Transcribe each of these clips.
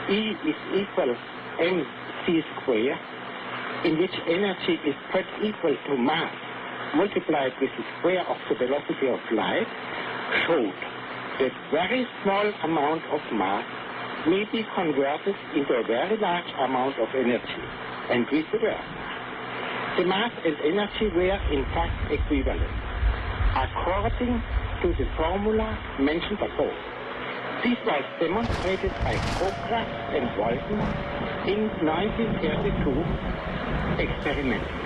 E is equal mc square, in which energy is spread equal to mass multiplied with the square of the velocity of light, showed that very small amount of mass may be converted into a very large amount of energy, and vice versa. The mass and energy were in fact equivalent, according to the formula mentioned above. This was demonstrated by Progress and Walton in 1932 experimentally.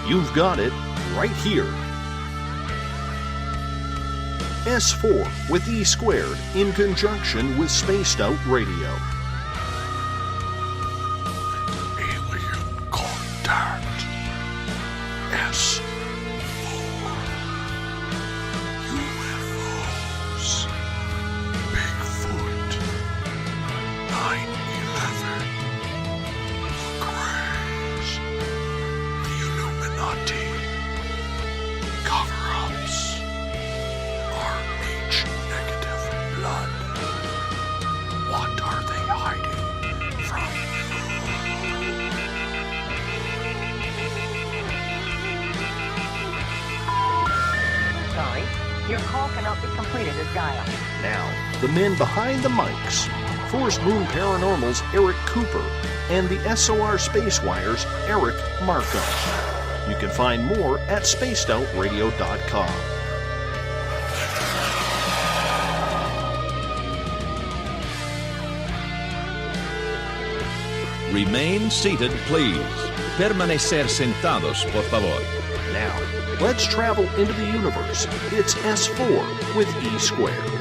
You've got it right here. S4 with E squared in conjunction with Spaced Out Radio. Alien contact. S4. UFOs. Bigfoot. 9/11. The Greys. The Illuminati. Cover-ups. RH negative blood. What are they hiding from Sorry, your call cannot be completed as dialed. Now, the men behind the mics, Forest Moon Paranormal's Eric Cooper and the SOR Spacewire's Eric Markham. You can find more at spacedoutradio.com. Remain seated, please. Permanecer sentados, por favor. Now, let's travel into the universe. It's S4 with E squared.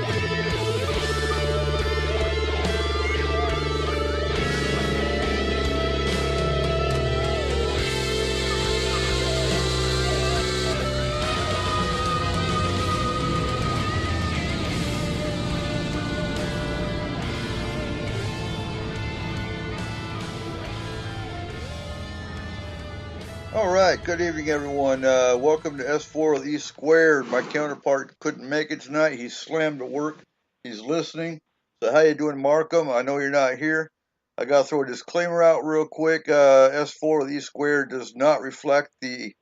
All right, good evening, everyone. Welcome to S4 with E squared. My counterpart couldn't make it tonight. He's slammed at work. He's listening. So how you doing, Markham? I know you're not here. I got to throw a disclaimer out real quick. S4 with E squared does not reflect the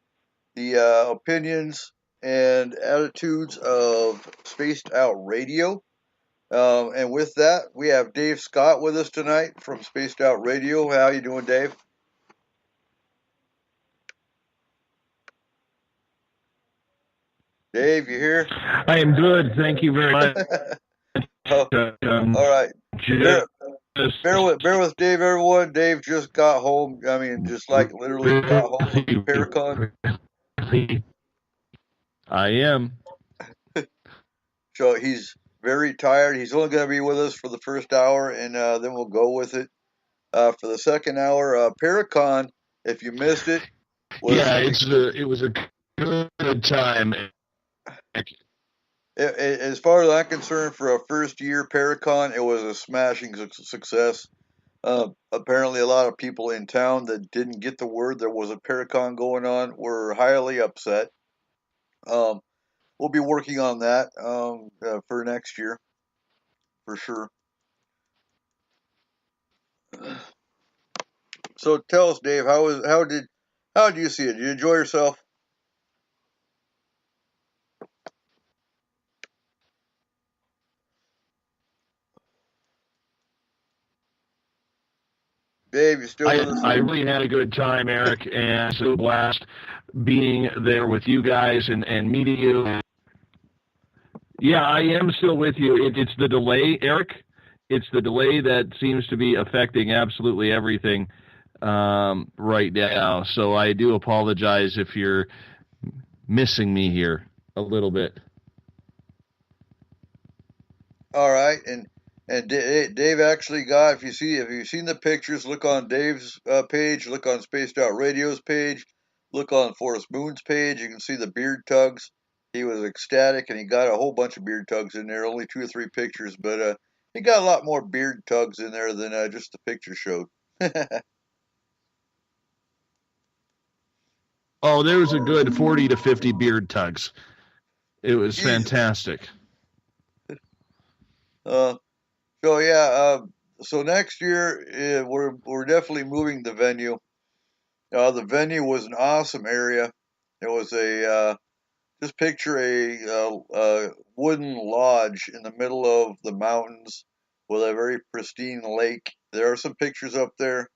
opinions and attitudes of Spaced Out Radio. And with that, we have Dave Scott with us tonight from Spaced Out Radio. How you doing, Dave? Dave, you here? I am good. Thank you very much. All right. Bear with Dave, everyone. Dave just got home. I mean, just like literally got home from Paracon. I am. So he's very tired. He's only going to be with us for the first hour, and then we'll go with it for the second hour. Paracon, if you missed it. It was a good time. As far as I'm concerned, for a first year Paracon, it was a smashing success. Apparently, a lot of people in town that didn't get the word there was a Paracon going on were highly upset. We'll be working on that for next year, for sure. So tell us, Dave, how did you see it? Did you enjoy yourself? Dave, you still with us? I really had a good time, Eric, and it's a blast being there with you guys and meeting you. Yeah, I am still with you. It's the delay, Eric. It's the delay that seems to be affecting absolutely everything right now. So I do apologize if you're missing me here a little bit. All right, and Dave actually got, if you've seen the pictures, look on Dave's page, look on Spaced Out Radio's page. look on Forrest Moon's page, you can see the beard tugs. He was ecstatic, and he got a whole bunch of beard tugs in there. Only 2 or 3 pictures, but he got a lot more beard tugs in there than just the picture showed. Oh, there was a good 40 to 50 beard tugs. It was fantastic. So yeah, so next year we're definitely moving the venue. The venue was an awesome area. It was just picture a wooden lodge in the middle of the mountains with a very pristine lake. There are some pictures up there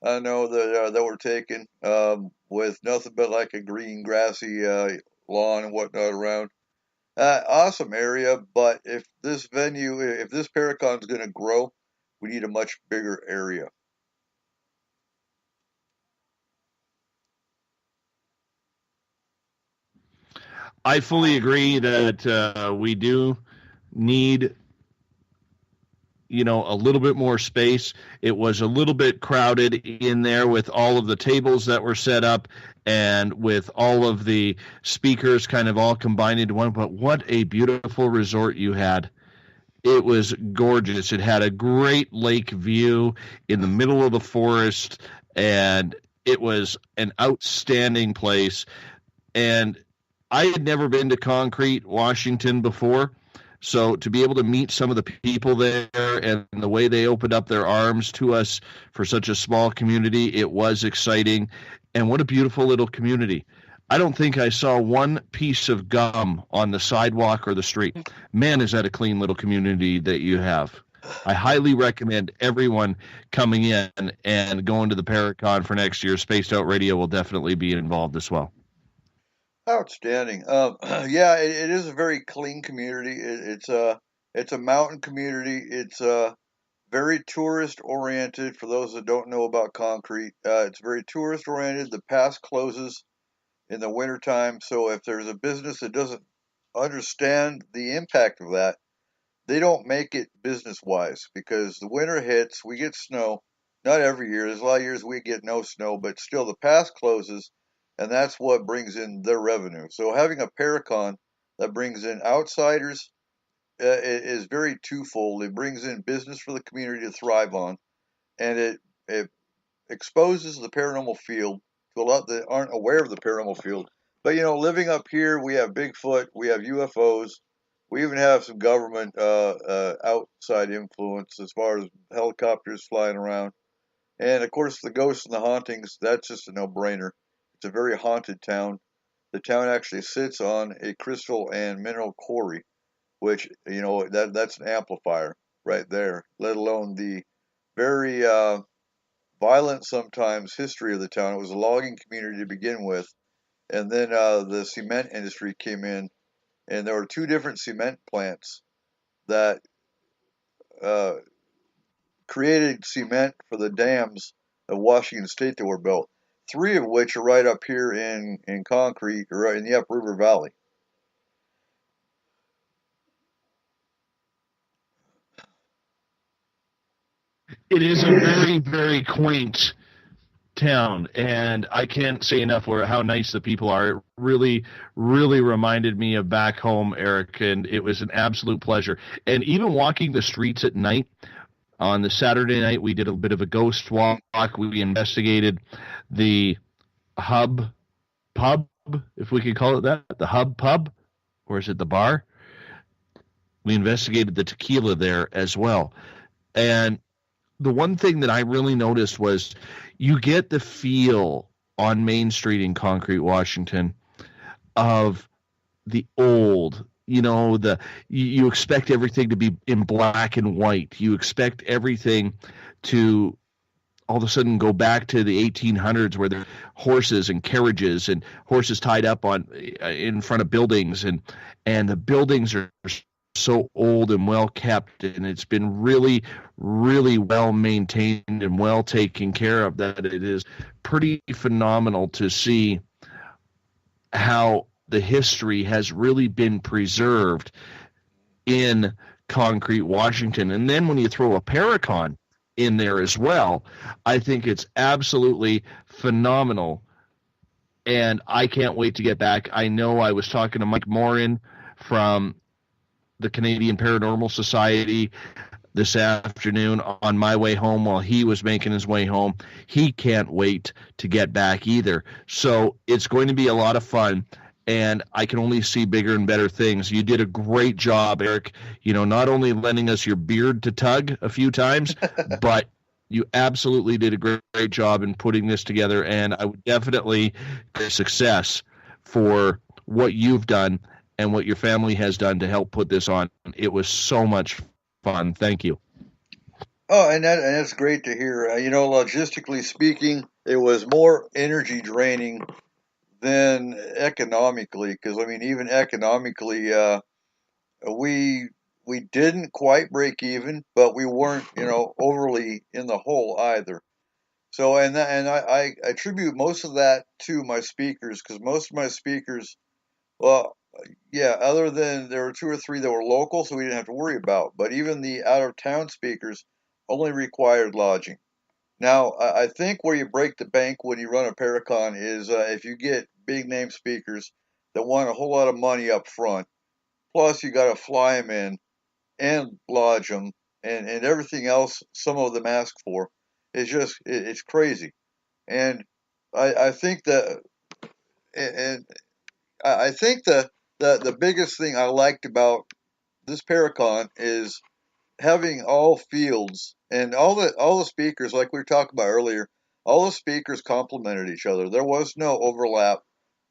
I know that were taken with nothing but like a green, grassy lawn and whatnot around. Awesome area, but if this Paracon's going to grow, we need a much bigger area. I fully agree that we do need, a little bit more space. It was a little bit crowded in there with all of the tables that were set up and with all of the speakers kind of all combined into one. But what a beautiful resort you had. It was gorgeous. It had a great lake view in the middle of the forest, and it was an outstanding place. And I had never been to Concrete, Washington before, so to be able to meet some of the people there and the way they opened up their arms to us for such a small community, it was exciting. And what a beautiful little community. I don't think I saw one piece of gum on the sidewalk or the street. Man, is that a clean little community that you have. I highly recommend everyone coming in and going to the Paracon for next year. Spaced Out Radio will definitely be involved as well. Outstanding. Yeah, it is a very clean community. It's a mountain community. It's very tourist oriented. For those that don't know about Concrete, it's very tourist oriented. The pass closes in the wintertime, so if there's a business that doesn't understand the impact of that, they don't make it business wise, because the winter hits, we get snow. Not every year. There's a lot of years we get no snow, but still the pass closes. And that's what brings in their revenue. So having a Paracon that brings in outsiders is very twofold. It brings in business for the community to thrive on, and it exposes the paranormal field to a lot that aren't aware of the paranormal field. But living up here, we have Bigfoot, we have UFOs, we even have some government outside influence as far as helicopters flying around, and of course the ghosts and the hauntings. That's just a no-brainer. It's a very haunted town. The town actually sits on a crystal and mineral quarry, which, that's an amplifier right there, let alone the very violent sometimes history of the town. It was a logging community to begin with, and then the cement industry came in, and there were 2 different cement plants that created cement for the dams of Washington State that were built. 3 of which are right up here in Concrete, or right in the Upriver Valley. It is a very, very quaint town, and I can't say enough how nice the people are. It really, really reminded me of back home, Eric, and it was an absolute pleasure. And even walking the streets at night, on the Saturday night, we did a bit of a ghost walk. We investigated the Hub Pub, if we could call it that, the Hub Pub, or is it the bar? We investigated the tequila there as well. And the one thing that I really noticed was you get the feel on Main Street in Concrete, Washington, of the old. You expect everything to be in black and white. You expect everything to all of a sudden go back to the 1800s, where there are horses and carriages and horses tied up in front of buildings, and the buildings are so old and well kept, and it's been really, really well maintained and well taken care of, that it is pretty phenomenal to see how the history has really been preserved in Concrete, Washington. And then when you throw a Paracon in there as well, I think it's absolutely phenomenal and I can't wait to get back. I know I was talking to Mike Morin from the Canadian Paranormal Society this afternoon on my way home while he was making his way home. He can't wait to get back either. So it's going to be a lot of fun, and I can only see bigger and better things. You did a great job, Eric, not only lending us your beard to tug a few times, but you absolutely did a great job in putting this together, and I would definitely success for what you've done and what your family has done to help put this on. It was so much fun. Thank you. Oh, and that's great to hear. Logistically speaking, it was more energy draining than economically, because even economically, we didn't quite break even, but we weren't overly in the hole either. So I attribute most of that to my speakers, because most of my speakers, well, yeah, other than there were 2 or 3 that were local, so we didn't have to worry about. But even the out-of-town speakers only required lodging. Now, I think where you break the bank when you run a Paracon is if you get big-name speakers that want a whole lot of money up front, plus you got to fly them in and lodge them and everything else some of them ask for. It's crazy. And I think that, and I think that the biggest thing I liked about this Paracon is having all fields and all the speakers, like we were talking about earlier, all the speakers complemented each other. There was no overlap.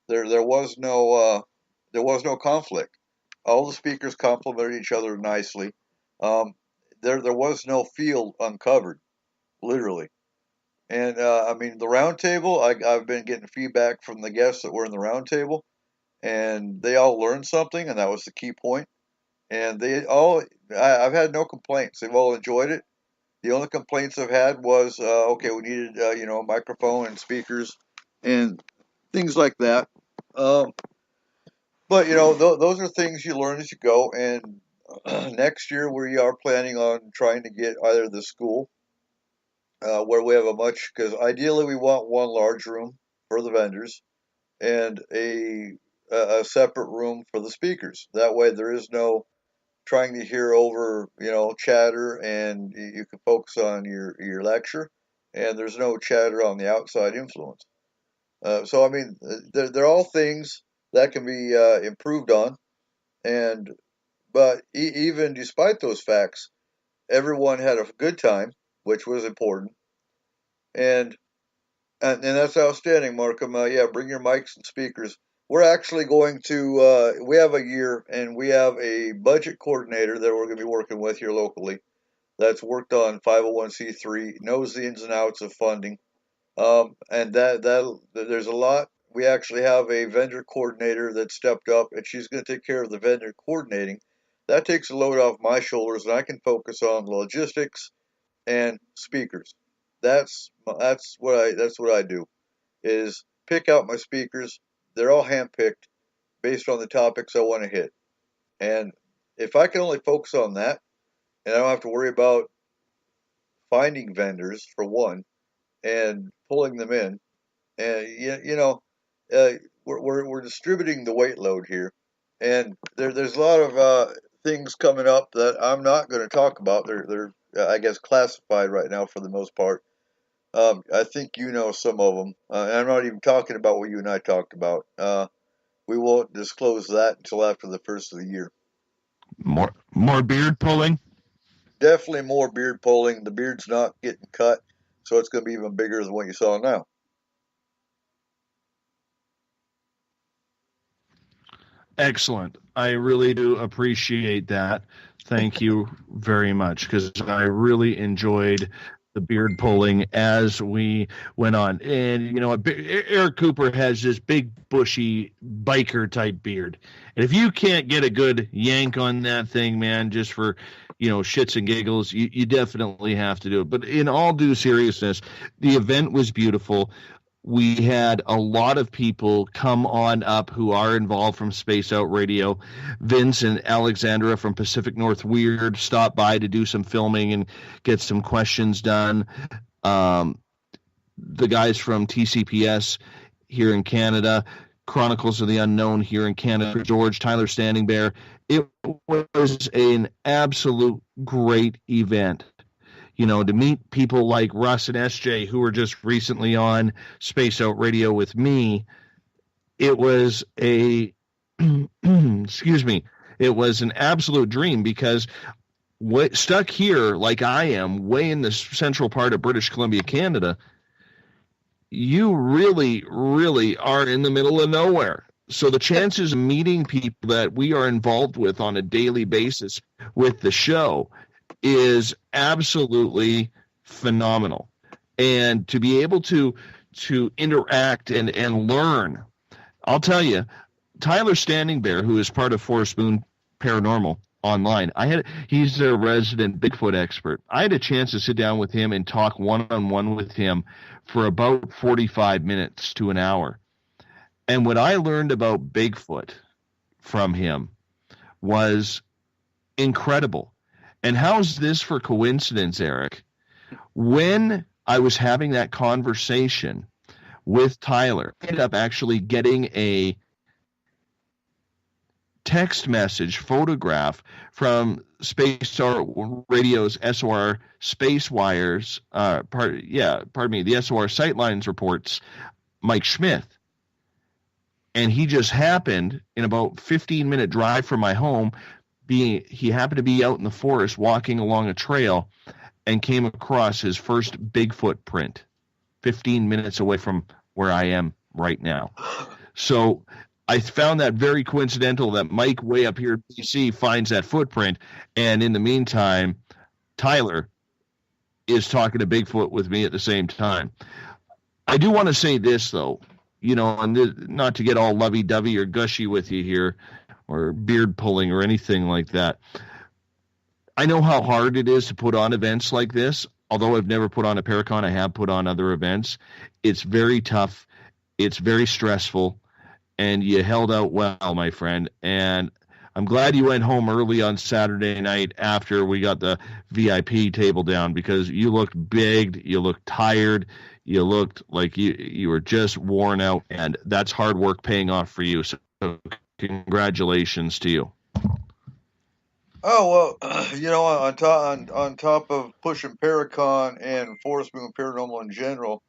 There was no conflict. All the speakers complemented each other nicely. There was no field uncovered, literally. And the round table, I've been getting feedback from the guests that were in the round table, and they all learned something, and that was the key point. And I've had no complaints. They've all enjoyed it. The only complaints I've had was, we needed, a microphone and speakers and things like that. But those are things you learn as you go. And next year we are planning on trying to get either the school, where we have because ideally we want one large room for the vendors and a separate room for the speakers. That way there is no trying to hear over, chatter, and you can focus on your lecture, and there's no chatter on the outside influence. They're all things that can be improved on, but even despite those facts, everyone had a good time, which was important, and that's outstanding, Markham. Bring your mics and speakers. We're actually going to, we have a year, and we have a budget coordinator that we're going to be working with here locally that's worked on 501c3, knows the ins and outs of funding, and there's a lot. We actually have a vendor coordinator that stepped up, and she's going to take care of the vendor coordinating. That takes a load off my shoulders, and I can focus on logistics and speakers. That's what I do, is pick out my speakers. They're all handpicked based on the topics I want to hit. And if I can only focus on that, and I don't have to worry about finding vendors, for one, and pulling them in, and we're distributing the weight load here, and there's a lot of things coming up that I'm not going to talk about. They're I guess classified right now for the most part. I think some of them. I'm not even talking about what you and I talked about. We won't disclose that until after the first of the year. More beard pulling? Definitely more beard pulling. The beard's not getting cut, so it's going to be even bigger than what you saw now. Excellent. I really do appreciate that. Thank you very much, because I really enjoyed the beard pulling as we went on. And, Eric Cooper has this big, bushy, biker type beard. And if you can't get a good yank on that thing, man, just for, shits and giggles, you definitely have to do it. But in all due seriousness, the event was beautiful. We had a lot of people come on up who are involved from Space Out Radio. Vince and Alexandra from Pacific North Weird stopped by to do some filming and get some questions done. The guys from TCPS here in Canada, Chronicles of the Unknown here in Canada for George, Tyler Standing Bear. It was an absolute great event. You know, to meet people like Russ and SJ, who were just recently on Space Out Radio with me, it was excuse me, it was an absolute dream, because stuck here like I am, way in the central part of British Columbia, Canada, you really, really are in the middle of nowhere. So the chances of meeting people that we are involved with on a daily basis with the show is absolutely phenomenal. And to be able to interact and learn, I'll tell you, Tyler Standing Bear, who is part of Forest Moon Paranormal online, he's a resident Bigfoot expert. I had a chance to sit down with him and talk one-on-one with him for about 45 minutes to an hour. And what I learned about Bigfoot from him was incredible. And how's this for coincidence, Eric? When I was having that conversation with Tyler, I ended up actually getting a text message photograph from Space Star Radio's SOR Space Wires, the SOR Sightlines reports, Mike Schmidt. And he just happened, in about 15-minute drive from my home, he happened to be out in the forest walking along a trail and came across his first Bigfoot print 15 minutes away from where I am right now. So I found that very coincidental that Mike way up here in BC finds that footprint, and in the meantime, Tyler is talking to Bigfoot with me at the same time. I do want to say this, though, you know, and not to get all lovey-dovey or gushy with you here, or beard pulling or anything like that. I know how hard it is to put on events like this. Although I've never put on a Paracon, I have put on other events. It's very tough. It's very stressful. And you held out well, my friend. And I'm glad you went home early on Saturday night after we got the VIP table down, because you looked big, you looked tired, you looked like you were just worn out, and that's hard work paying off for you. So congratulations to you. Oh, well, you know, on top of pushing Paracon and Forest Moon Paranormal in general,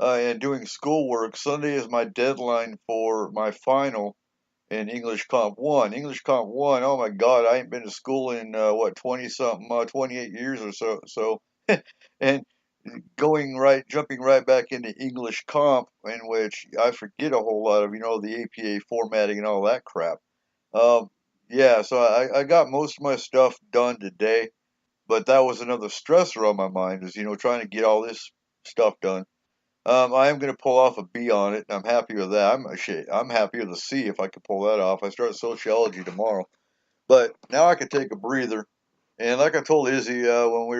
and doing schoolwork, Sunday is my deadline for my final in English Comp 1. English Comp 1, oh my God, I ain't been to school in, 28 years or so. And jumping right back into English Comp, in which I forget a whole lot of, you know, the APA formatting and all that crap. Yeah, so I got most of my stuff done today, but that was another stressor on my mind, is, you know, trying to get all this stuff done. I am going to pull off a B on it, and I'm happy with that. I'm happy with a C if I could pull that off. I start sociology tomorrow. But now I can take a breather. And like I told Izzy when we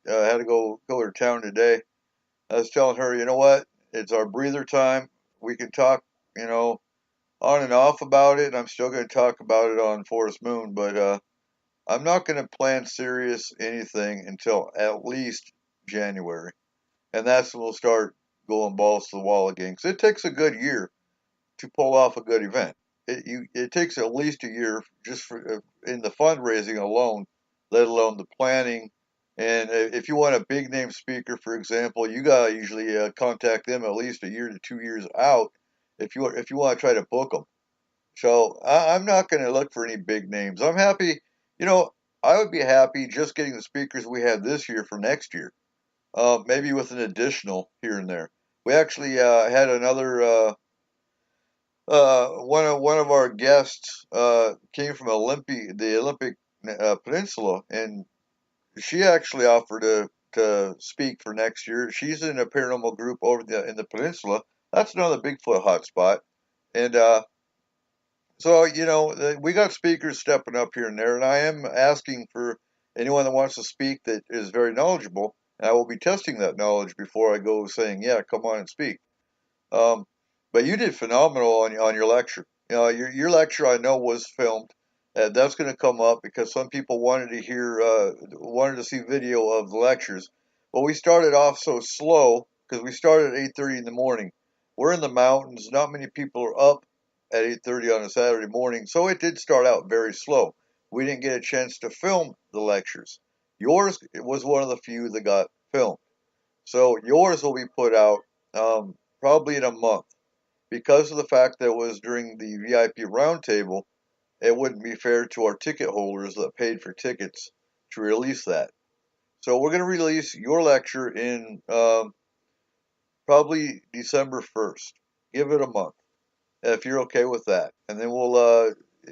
had to go to town today, I was telling her, you know what? It's our breather time. We can talk, you know, on and off about it, and I'm still going to talk about it on Forest Moon, but I'm not going to plan serious anything until at least January. And that's when we'll start going balls to the wall again. Because it takes a good year to pull off a good event. It takes at least a year just for in the fundraising alone, let alone the planning. And if you want a big name speaker, for example, you gotta usually contact them at least a year to 2 years out if you want to try to book them. So I'm not going to look for any big names. I'm happy, you know, I would be happy just getting the speakers we had this year for next year, maybe with an additional here and there. We actually had another one of our guests came from the Olympic Peninsula, and she actually offered to speak for next year. She's in a paranormal group over in the peninsula. That's another Bigfoot hotspot. And so, you know, we got speakers stepping up here and there, and I am asking for anyone that wants to speak that is very knowledgeable, and I will be testing that knowledge before I go saying, yeah, come on and speak. But you did phenomenal on your lecture. You know, your lecture, I know, was filmed. That's going to come up because some people wanted to see video of the lectures. But we started off so slow because we started at 8:30 in the morning. we're in the mountains. Not many people are up at 8:30 on a Saturday morning, so it did start out very slow. We didn't get a chance to film the lectures. Yours was one of the few that got filmed. So yours will be put out probably in a month. Because of the fact that it was during the VIP roundtable, it wouldn't be fair to our ticket holders that paid for tickets to release that. So we're going to release your lecture in probably December 1st. Give it a month, if you're okay with that. And then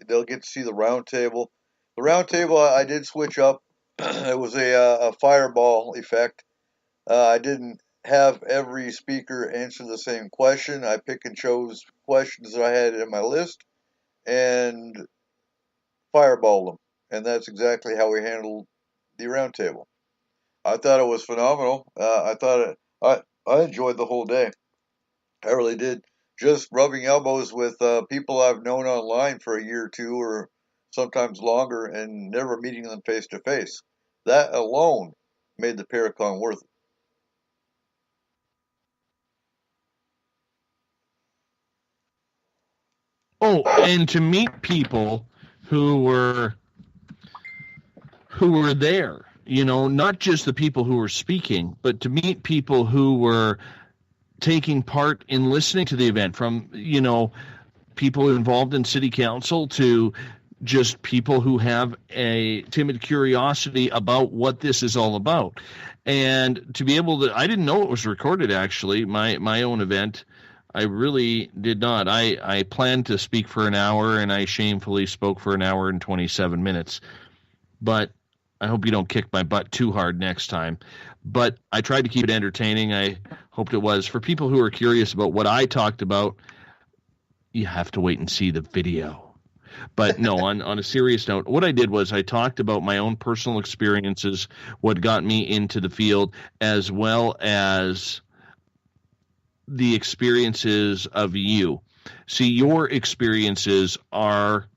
they'll get to see the roundtable. The roundtable I did switch up. It was a fireball effect. I didn't have every speaker answer the same question. I pick and chose questions that I had in my list and fireballed them. And that's exactly how we handled the roundtable. I thought it was phenomenal. I enjoyed the whole day. I really did. Just rubbing elbows with people I've known online for a year or two or sometimes longer and never meeting them face to face. That alone made the Paracon worth it. Oh, and to meet people who were there, not just the people who were speaking, but to meet people who were taking part in listening to the event, from, people involved in city council to just people who have a timid curiosity about what this is all about. And to be able to, I didn't know it was recorded, actually, my own event. I really did not. I planned to speak for an hour, and I shamefully spoke for an hour and 27 minutes. But I hope you don't kick my butt too hard next time. But I tried to keep it entertaining. I hoped it was. For people who are curious about what I talked about, you have to wait and see the video. But no, on a serious note, what I did was I talked about my own personal experiences, what got me into the field, as well as the experiences of you. See, your experiences are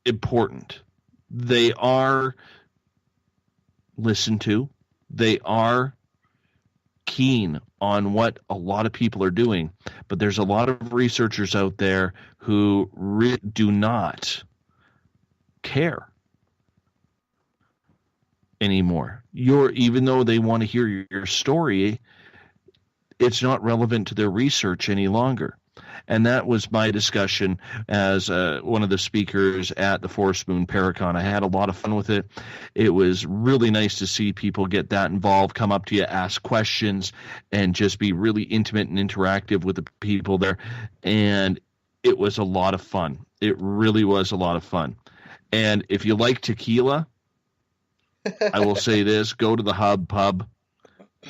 important. They are listened to. They are keen on what a lot of people are doing. But there's a lot of researchers out there who do not care anymore. Even though they want to hear your story, it's not relevant to their research any longer. And that was my discussion as one of the speakers at the Forest Moon Paracon. I had a lot of fun with it. It was really nice to see people get that involved, come up to you, ask questions, and just be really intimate and interactive with the people there. And it was a lot of fun. It really was a lot of fun. And if you like tequila, I will say this, go to the Hub Pub.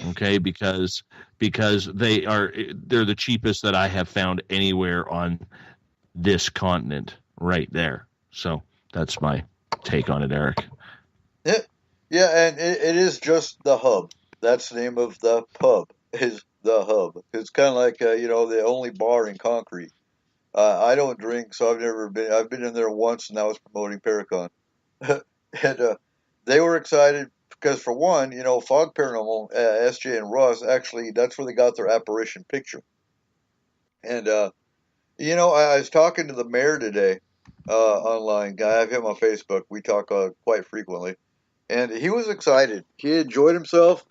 Okay, because they're the cheapest that I have found anywhere on this continent right there. So that's my take on it, Eric. Yeah, and it is just the Hub. That's the name of the pub, is the Hub. It's kind of like the only bar in Concrete. I don't drink, so I've been in there once, and I was promoting Paracon. And they were excited because, for one, Fog Paranormal, SJ and Russ, actually, that's where they got their apparition picture. And, I was talking to the mayor today online. I have him on Facebook. We talk quite frequently. And he was excited. He enjoyed himself.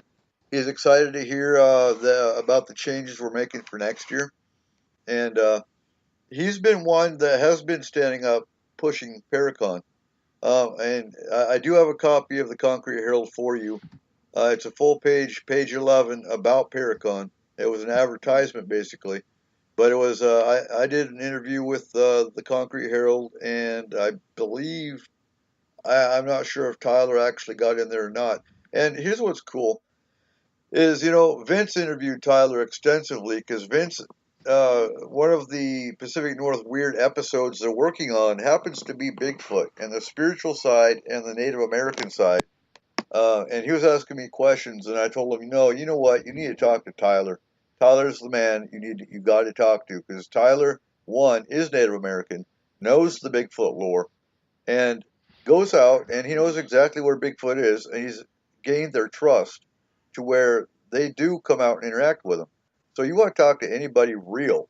He's excited to hear about the changes we're making for next year. And he's been one that has been standing up, pushing Paracon. And I do have a copy of the Concrete Herald for you. It's a full page 11, about Paracon. It was an advertisement, basically. But it was I did an interview with the Concrete Herald, and I believe, I'm not sure if Tyler actually got in there or not. And here's what's cool, is, Vince interviewed Tyler extensively, because Vince, one of the Pacific North Weird episodes they're working on happens to be Bigfoot, and the spiritual side and the Native American side. And he was asking me questions, and I told him, no, you know what? You need to talk to Tyler. Tyler's the man you got to talk to, because Tyler, one, is Native American, knows the Bigfoot lore, and goes out, and he knows exactly where Bigfoot is, and he's gained their trust to where they do come out and interact with him. So you want to talk to anybody real,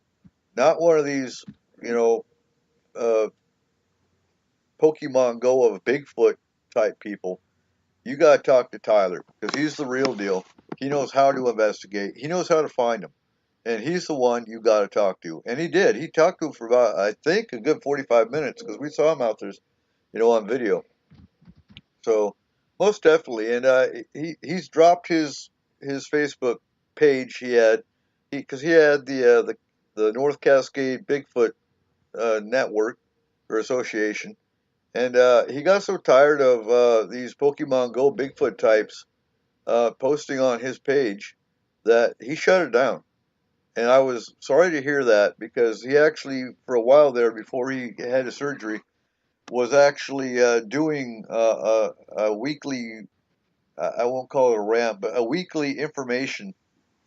not one of these, Pokemon Go of Bigfoot type people. You got to talk to Tyler because he's the real deal. He knows how to investigate. He knows how to find them. And he's the one you got to talk to. And he did. He talked to him for about, I think, a good 45 minutes because we saw him out there, on video. So most definitely. And he's dropped his Facebook page because he had the North Cascade Bigfoot network or association. And he got so tired of these Pokemon Go Bigfoot types posting on his page that he shut it down. And I was sorry to hear that because he actually, for a while there, before he had his surgery, was actually doing a weekly, I won't call it a rant, but a weekly information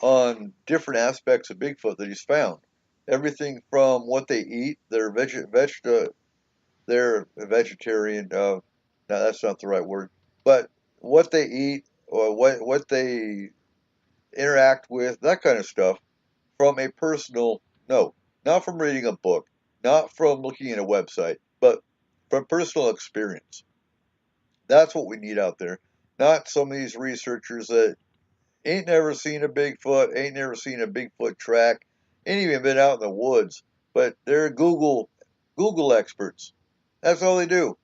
on different aspects of Bigfoot that he's found. Everything from what they eat, they're vegetarian. No, that's not the right word. But what they eat or what they interact with, that kind of stuff, from a personal note, not from reading a book, not from looking at a website, but from personal experience. That's what we need out there. Not some of these researchers that ain't never seen a Bigfoot, ain't never seen a Bigfoot track, ain't even been out in the woods, but they're Google experts. That's all they do.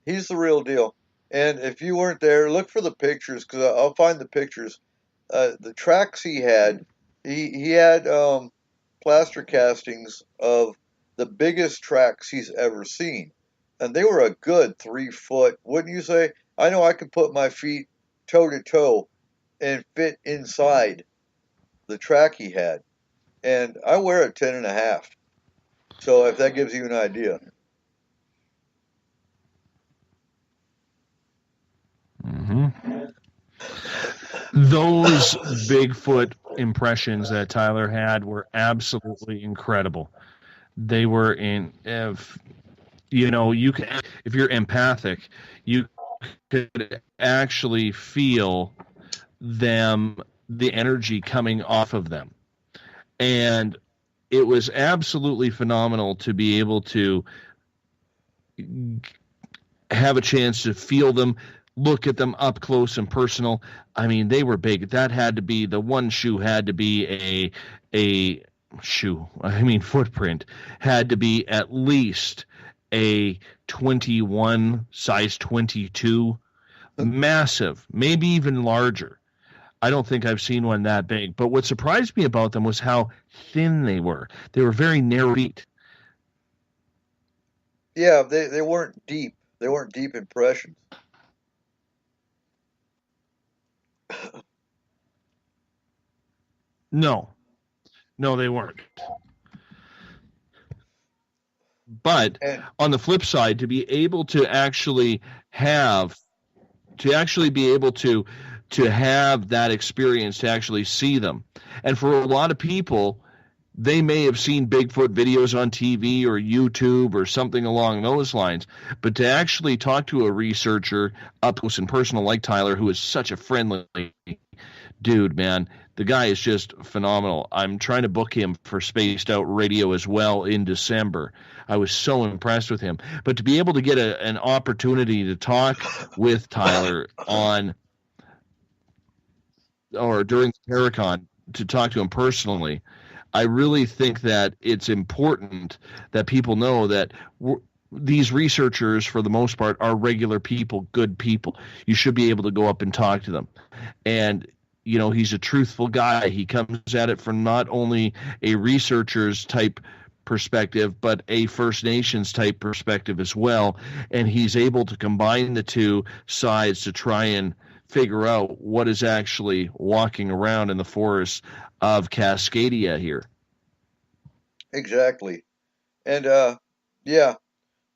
He's the real deal. And if you weren't there, look for the pictures because I'll find the pictures. The tracks he had plaster castings of the biggest tracks he's ever seen. And they were a good 3 foot, wouldn't you say? I know I could put my feet toe to toe and fit inside the track he had. And I wear a 10.5. So if that gives you an idea. Those Bigfoot impressions that Tyler had were absolutely incredible. They were if you're empathic, you could actually feel the energy coming off of them. And it was absolutely phenomenal to be able to have a chance to feel them, look at them up close and personal. I mean, they were big. That had to be, the one shoe had to be footprint had to be at least a 21, size 22, massive, maybe even larger. I don't think I've seen one that big. But what surprised me about them was how thin they were. They were very narrow feet. Yeah, they weren't deep. They weren't deep impressions. No, they weren't. But on the flip side, to be able to actually be able to have that experience, to actually see them. And for a lot of people, they may have seen Bigfoot videos on TV or YouTube or something along those lines. But to actually talk to a researcher up close and personal like Tyler, who is such a friendly dude, man, the guy is just phenomenal. I'm trying to book him for Spaced Out Radio as well in December. I was so impressed with him. But to be able to get an opportunity to talk with Tyler during Paracon, to talk to him personally, I really think that it's important that people know that these researchers, for the most part, are regular people, good people. You should be able to go up and talk to them. And he's a truthful guy. He comes at it from not only a researcher's type perspective, but a First Nations type perspective as well. And he's able to combine the two sides to try and figure out what is actually walking around in the forests of Cascadia here. Exactly. And yeah,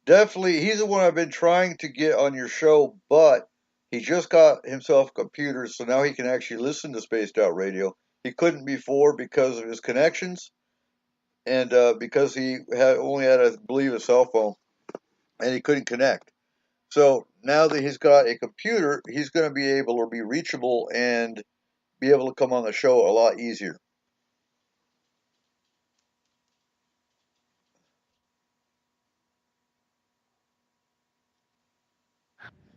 definitely he's the one I've been trying to get on your show, but he just got himself a computer, so now he can actually listen to Spaced Out Radio. He couldn't before because of his connections, and because he only had, I believe, a cell phone, and he couldn't connect. So now that he's got a computer, he's going to be able to be reachable and be able to come on the show a lot easier.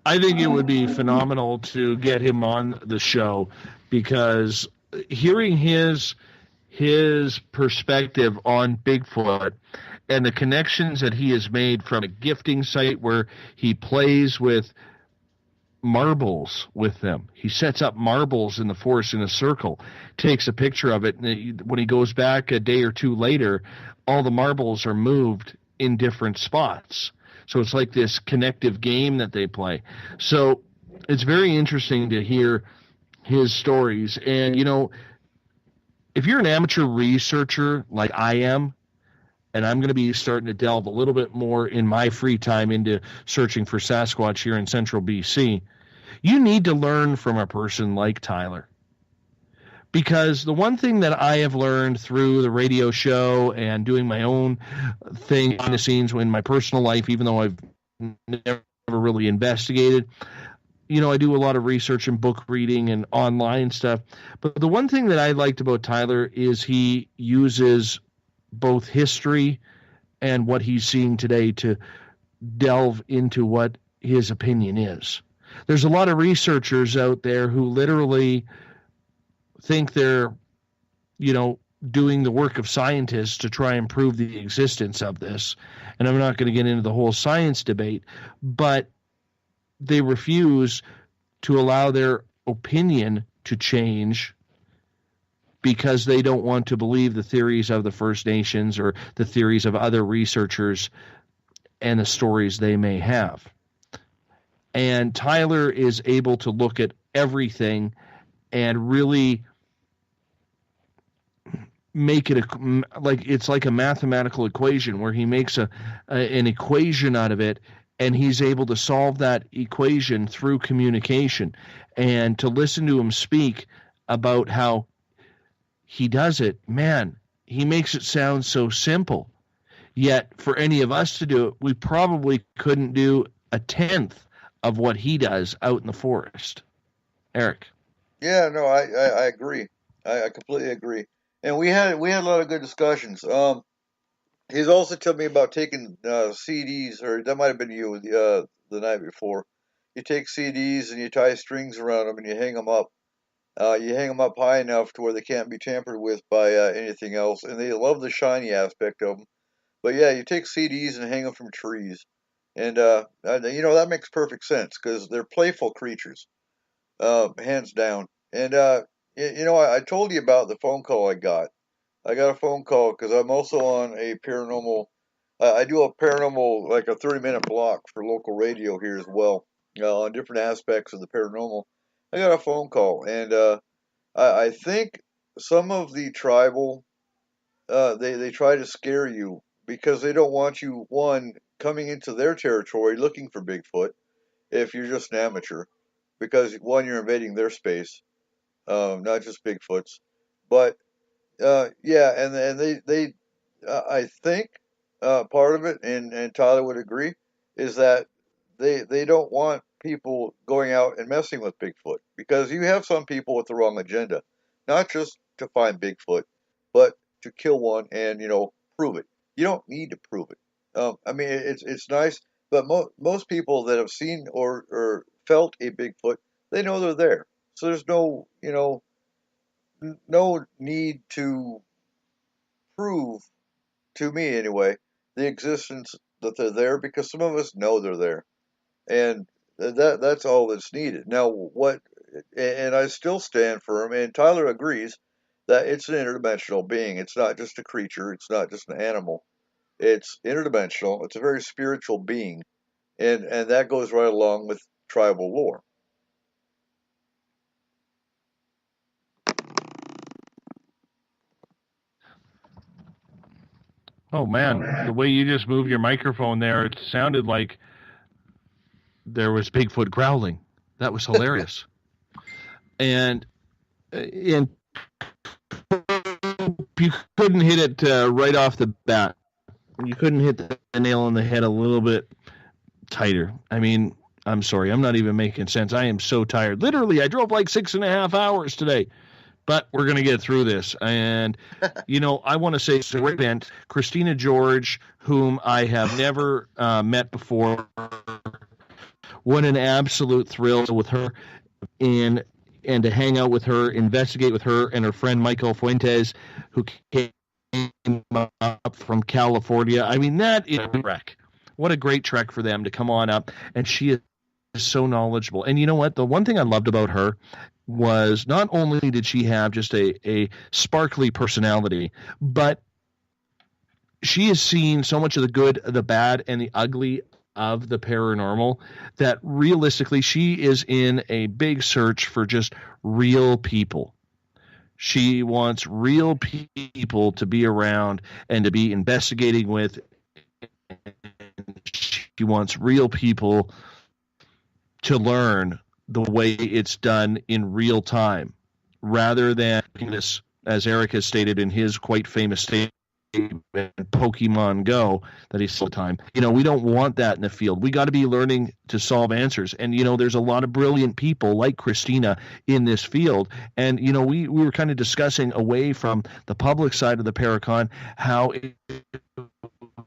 I think it would be phenomenal to get him on the show, because hearing his perspective on Bigfoot and the connections that he has made from a gifting site where he plays with marbles with them. He sets up marbles in the forest in a circle, takes a picture of it, and when he goes back a day or two later, all the marbles are moved in different spots. So it's like this connective game that they play. So it's very interesting to hear his stories. And, you know, if you're an amateur researcher like I am, and I'm going to be starting to delve a little bit more in my free time into searching for Sasquatch here in central BC, you need to learn from a person like Tyler. Because the one thing that I have learned through the radio show and doing my own thing behind the scenes in my personal life, even though I've never really investigated, you know, I do a lot of research and book reading and online stuff. But the one thing that I liked about Tyler is he uses both history and what he's seeing today to delve into what his opinion is. There's a lot of researchers out there who literally think they're, you know, doing the work of scientists to try and prove the existence of this. And I'm not going to get into the whole science debate, but they refuse to allow their opinion to change because they don't want to believe the theories of the First Nations or the theories of other researchers and the stories they may have. And Tyler is able to look at everything and really make it it's like a mathematical equation where he makes an equation out of it, and he's able to solve that equation through communication. And to listen to him speak about how he does it, man, he makes it sound so simple. Yet for any of us to do it, we probably couldn't do a tenth of what he does out in the forest. Eric. Yeah, no, I agree. I completely agree. And we had a lot of good discussions. He's also told me about taking CDs, or that might have been you the night before. You take CDs and you tie strings around them and you hang them up. You hang them up high enough to where they can't be tampered with by anything else, and they love the shiny aspect of them. But yeah, you take CDs and hang them from trees, and you know, that makes perfect sense because they're playful creatures, hands down. And you know, I told you about the phone call I got. I got a phone call because I'm also on a paranormal. I do a paranormal, like a 30-minute block for local radio here as well, on different aspects of the paranormal. I got a phone call, and I think some of the tribal, they try to scare you because they don't want you, one, coming into their territory looking for Bigfoot if you're just an amateur, because one, you're invading their space, not just Bigfoot's, but yeah, and they I think part of it, and Tyler would agree, is that they don't want people going out and messing with Bigfoot, because you have some people with the wrong agenda, not just to find Bigfoot, but to kill one and, you know, prove it. You don't need to prove it. I mean, it's nice, but most people that have seen or felt a Bigfoot, they know they're there. So there's no, you know, no need to prove, to me anyway, the existence that they're there, because some of us know they're there, and that's all that's needed. Now, and I still stand firm, and Tyler agrees, that it's an interdimensional being. It's not just a creature. It's not just an animal. It's interdimensional. It's a very spiritual being, and that goes right along with tribal lore. Oh, man, the way you just moved your microphone there, it sounded like there was Bigfoot growling. That was hilarious. and you couldn't hit it right off the bat. You couldn't hit the nail on the head a little bit tighter. I mean, I'm sorry. I'm not even making sense. I am so tired. Literally, I drove like 6.5 hours today. But we're going to get through this. And, you know, I want to say it's a great event. Christina George, whom I have never met before, what an absolute thrill with her, and to hang out with her, investigate with her and her friend Michael Fuentes, who came up from California. I mean, that is a trek. What a great trek for them to come on up, and she is so knowledgeable. And you know what? The one thing I loved about her was not only did she have just a sparkly personality, but she has seen so much of the good, the bad, and the ugly of the paranormal that realistically she is in a big search for just real people. She wants real people to be around and to be investigating with. She wants real people to learn the way it's done in real time, rather than this, as Eric has stated in his quite famous statement, Pokemon Go, that he saw the time. We don't want that in the field. We got to be learning to solve answers. And, there's a lot of brilliant people like Christina in this field. And, we were kind of discussing away from the public side of the Paracon how it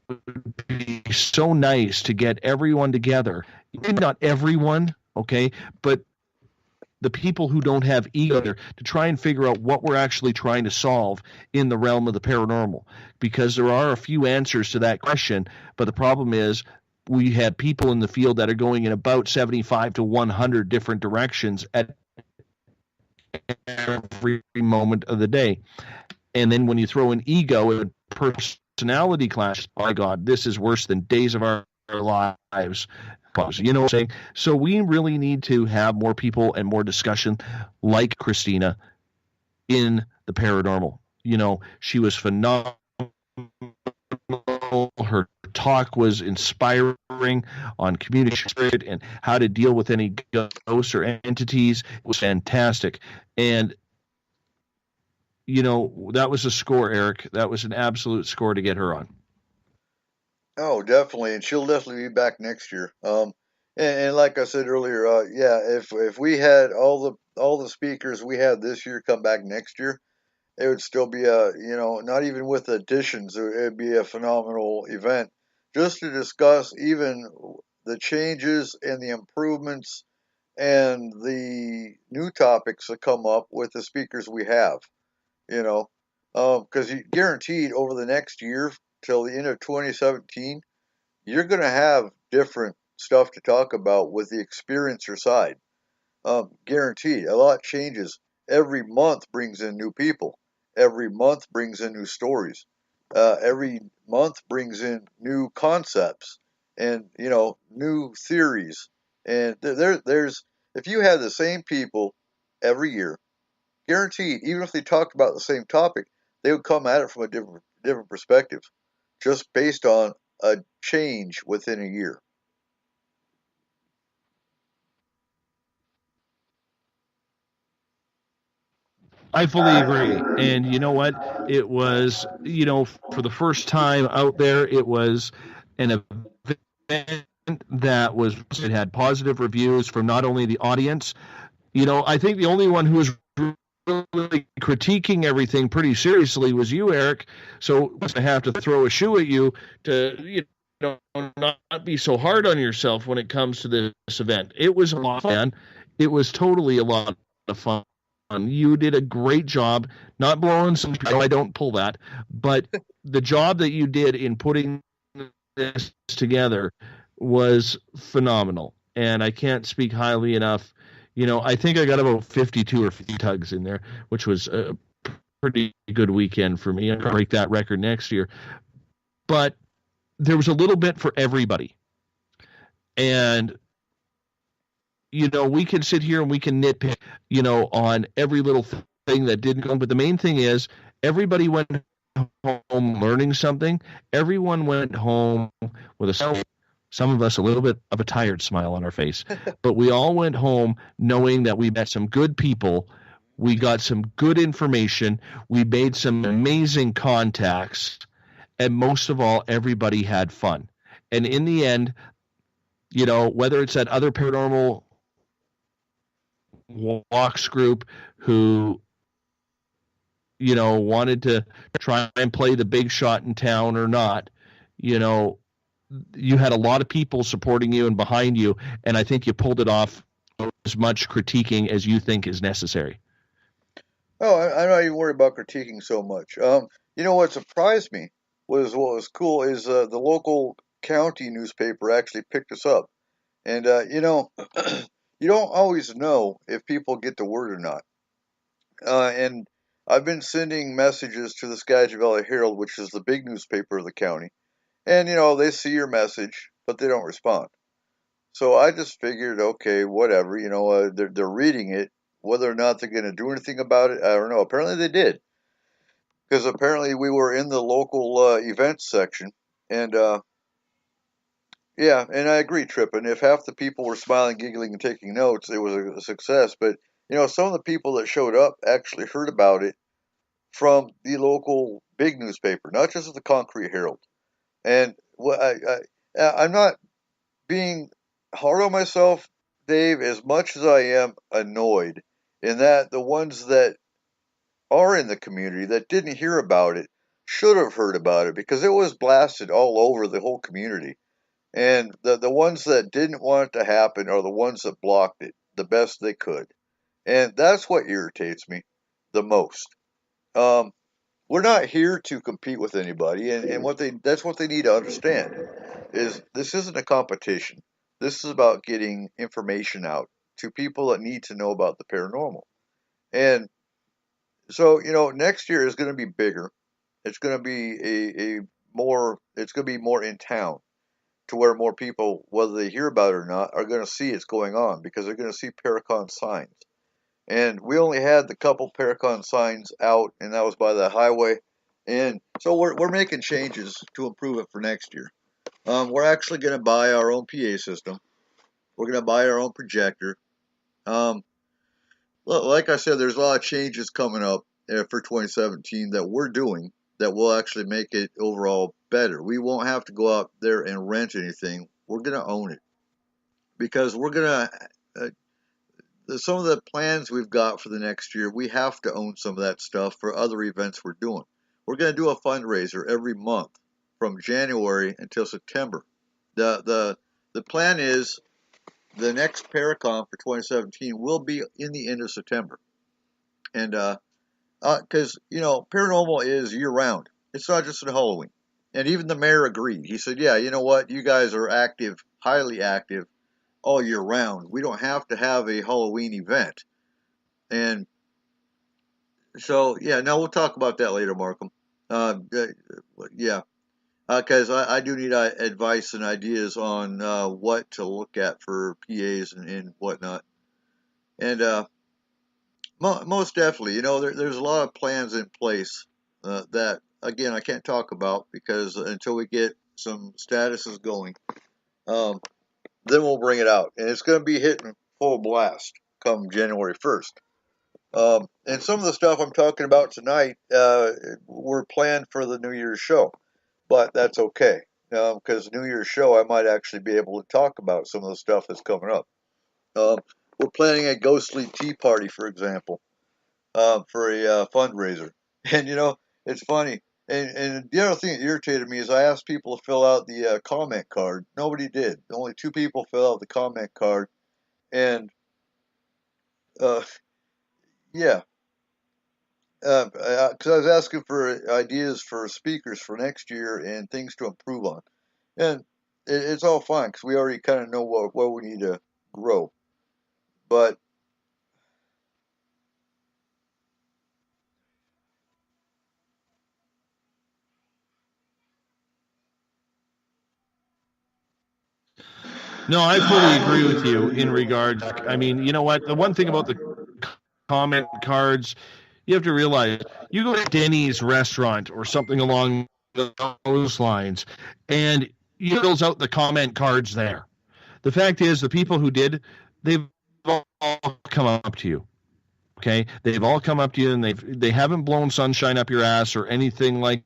would be so nice to get everyone together. Maybe not everyone, okay, but the people who don't have ego there, to try and figure out what we're actually trying to solve in the realm of the paranormal, because there are a few answers to that question, but the problem is we have people in the field that are going in about 75 to 100 different directions at every moment of the day. And then when you throw an ego and personality clash, my God, this is worse than days of our lives. You know what I'm saying? So we really need to have more people and more discussion like Christina in the paranormal. She was phenomenal. Her talk was inspiring on communication spirit and how to deal with any ghosts or entities. It was fantastic. And, that was a score, Eric. That was an absolute score to get her on. Oh, definitely, and she'll definitely be back next year. And like I said earlier, if we had all the speakers we had this year come back next year, it would still be not even with additions, it'd be a phenomenal event just to discuss even the changes and the improvements and the new topics that come up with the speakers we have. Because guaranteed over the next year till the end of 2017, you're going to have different stuff to talk about with the experiencer side. Guaranteed. A lot changes. Every month brings in new people. Every month brings in new stories. Every month brings in new concepts and, new theories. And there's, if you have the same people every year, guaranteed, even if they talked about the same topic, they would come at it from a different perspective, just based on a change within a year. I fully agree. And you know what? It was, for the first time out there, it was an event that it had positive reviews from not only the audience. I think the only one who was really critiquing everything pretty seriously was you, Eric. So I have to throw a shoe at you to, not be so hard on yourself when it comes to this event. It was a lot of fun. It was totally a lot of fun. You did a great job, not blowing some. I don't pull that, but the job that you did in putting this together was phenomenal, and I can't speak highly enough. I think I got about 52 or 50 tugs in there, which was a pretty good weekend for me. I'm going to break that record next year, but there was a little bit for everybody, and we can sit here and we can nitpick, on every little thing that didn't go. But the main thing is everybody went home learning something. Everyone went home with some of us a little bit of a tired smile on our face. But we all went home knowing that we met some good people. We got some good information. We made some amazing contacts. And most of all, everybody had fun. And in the end, whether it's that other paranormal walks group who wanted to try and play the big shot in town or not, you had a lot of people supporting you and behind you, and I think you pulled it off as much critiquing as you think is necessary. Oh, I'm not even worried about critiquing so much. You know what surprised me was what was cool is the local county newspaper actually picked us up, and you know, you don't always know if people get the word or not. And I've been sending messages to the Skagit Valley Herald, which is the big newspaper of the county, and you know they see your message, but they don't respond. So I just figured, okay, whatever, you know, they're reading it. Whether or not they're going to do anything about it, I don't know. Apparently they did, because apparently we were in the local events section, and yeah, and I agree, Tripp. And if half the people were smiling, giggling, and taking notes, it was a success. But you know, some of the people that showed up actually heard about it from the local big newspaper, not just the Concrete Herald. And I'm not being hard on myself, Dave, as much as I am annoyed in that the ones that are in the community that didn't hear about it should have heard about it because it was blasted all over the whole community. And the ones that didn't want it to happen are the ones that blocked it the best they could. And that's what irritates me the most. We're not here to compete with anybody, and that's what they need to understand is this isn't a competition. This is about getting information out to people that need to know about the paranormal. And so, you know, next year is going to be bigger. It's going to be it's going to be more in town to where more people, whether they hear about it or not, are going to see it's going on because they're going to see Paracon signs. And we only had the couple Paracon signs out, and that was by the highway. And so we're making changes to improve it for next year. We're actually going to buy our own PA system. We're going to buy our own projector. Like I said, there's a lot of changes coming up for 2017 that we're doing that will actually make it overall better. We won't have to go out there and rent anything. We're going to own it because we're going to some of the plans we've got for the next year, we have to own some of that stuff for other events we're doing. We're going to do a fundraiser every month from January until September. The plan is the next Paracon for 2017 will be in the end of September. And because, you know, paranormal is year-round. It's not just at Halloween. And even the mayor agreed. He said, yeah, you know what? You guys are active, highly active, all year round. We don't have to have a Halloween event. And so, yeah, now we'll talk about that later, Markham. Yeah, because I do need advice and ideas on what to look at for PAs and whatnot. And most definitely, you know, there's a lot of plans in place that, again, I can't talk about because until we get some statuses going, then we'll bring it out. And it's going to be hitting full blast come January 1st. And some of the stuff I'm talking about tonight were planned for the New Year's show. But that's okay. Because New Year's show, I might actually be able to talk about some of the stuff that's coming up. We're planning a ghostly tea party, for example, for a fundraiser. And, you know, it's funny. And the other thing that irritated me is I asked people to fill out the comment card. Nobody did. Only 2 people filled out the comment card. And, yeah. Because I was asking for ideas for speakers for next year and things to improve on. And it's all fine because we already kind of know what we need to grow. But No, I fully agree with you in regards. I mean, you know what? The one thing about the comment cards, you have to realize you go to Denny's restaurant or something along those lines, and you fills out the comment cards there. The fact is, the people who did, they've all come up to you. Okay, they've all come up to you, and they haven't blown sunshine up your ass or anything like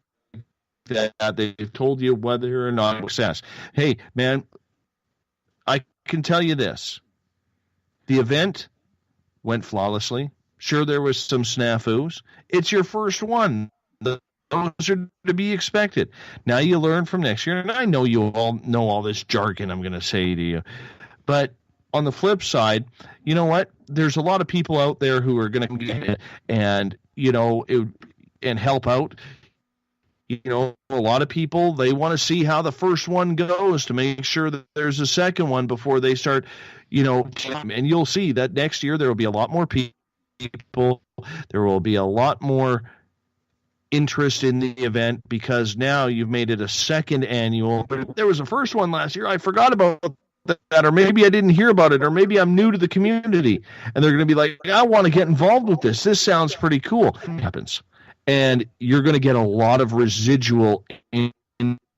that. They've told you whether or not success. Hey, man, I can tell you this. The event went flawlessly. Sure, there was some snafus. It's your first one. The those are to be expected. Now you learn from next year, and I know you all know all this jargon I'm going to say to you, but on the flip side, you know what? There's a lot of people out there who are going to get it and, and help out. A lot of people, they want to see how the first one goes to make sure that there's a second one before they start, and you'll see that next year there will be a lot more people. There will be a lot more interest in the event because now you've made it a second annual. There was a first one last year. I forgot about that, or maybe I didn't hear about it, or maybe I'm new to the community, and they're going to be like, I want to get involved with this. This sounds pretty cool. It happens. And you're going to get a lot of residual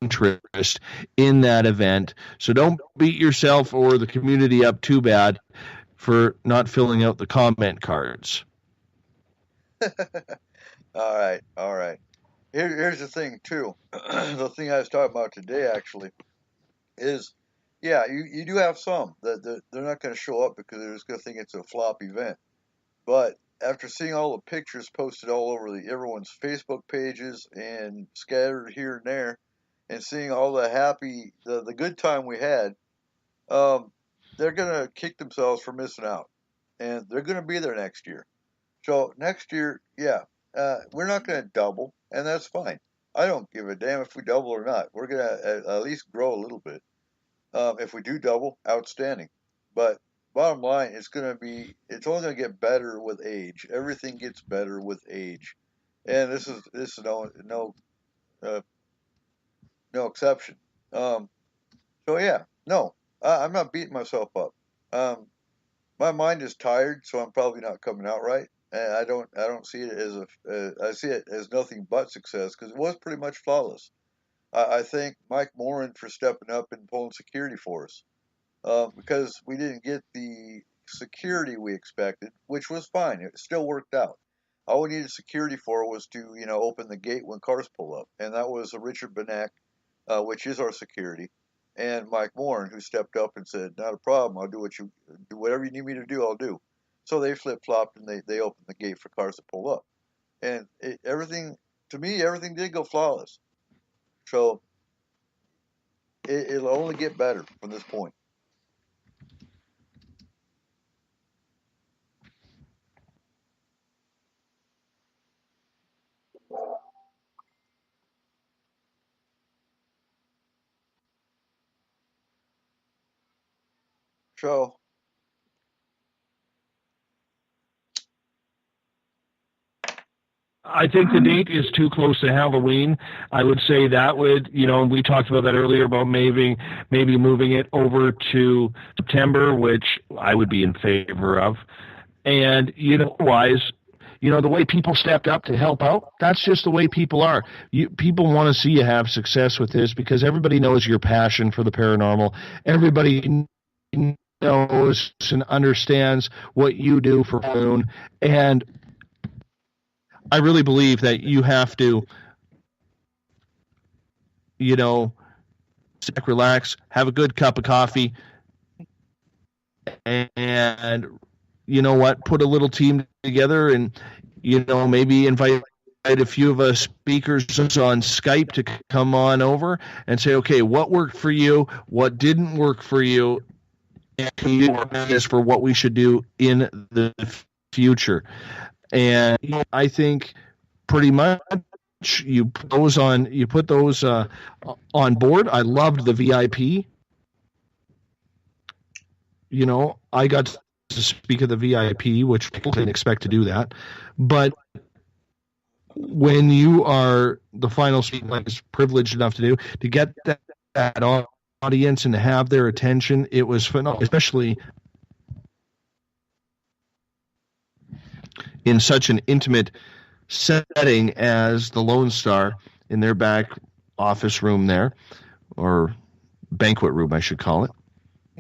interest in that event. So don't beat yourself or the community up too bad for not filling out the comment cards. All right. Here's the thing, too. The thing I was talking about today, actually, is, yeah, you do have some that they're not going to show up because they're just going to think it's a flop event. But after seeing all the pictures posted all over everyone's Facebook pages and scattered here and there, and seeing all the good time we had, they're going to kick themselves for missing out. And they're going to be there next year. So next year, yeah, we're not going to double, and that's fine. I don't give a damn if we double or not. We're going to at least grow a little bit. If we do double, outstanding. But bottom line, it's only going to get better with age. Everything gets better with age, and this is no exception. So yeah, no, I'm not beating myself up. My mind is tired, so I'm probably not coming out right. And I don't see it as I see it as nothing but success because it was pretty much flawless. I thank Mike Morin for stepping up and pulling security for us because we didn't get the security we expected, which was fine. It still worked out. All we needed security for was to open the gate when cars pull up, and that was Richard Benek, which is our security, and Mike Morin, who stepped up and said, "Not a problem. I'll do whatever you need me to do. I'll do." So they flip-flopped and they opened the gate for cars to pull up. And everything did go flawless. So it'll only get better from this point. So I think the date is too close to Halloween. I would say that would, we talked about that earlier about maybe moving it over to September, which I would be in favor of. And, the way people stepped up to help out, that's just the way people are. People want to see you have success with this because everybody knows your passion for the paranormal. Everybody knows and understands what you do for Moon. And I really believe that you have to, relax, have a good cup of coffee, and put a little team together and, maybe invite a few of us speakers on Skype to come on over and say, okay, what worked for you? What didn't work for you? And this for what we should do in the future. And I think pretty much you put those on board. I loved the VIP. I got to speak at the VIP, which people didn't expect to do that. But when you are the final speaker, is privileged enough to get that audience and to have their attention, it was phenomenal, especially in such an intimate setting as the Lone Star in their back office room there, or banquet room, I should call it.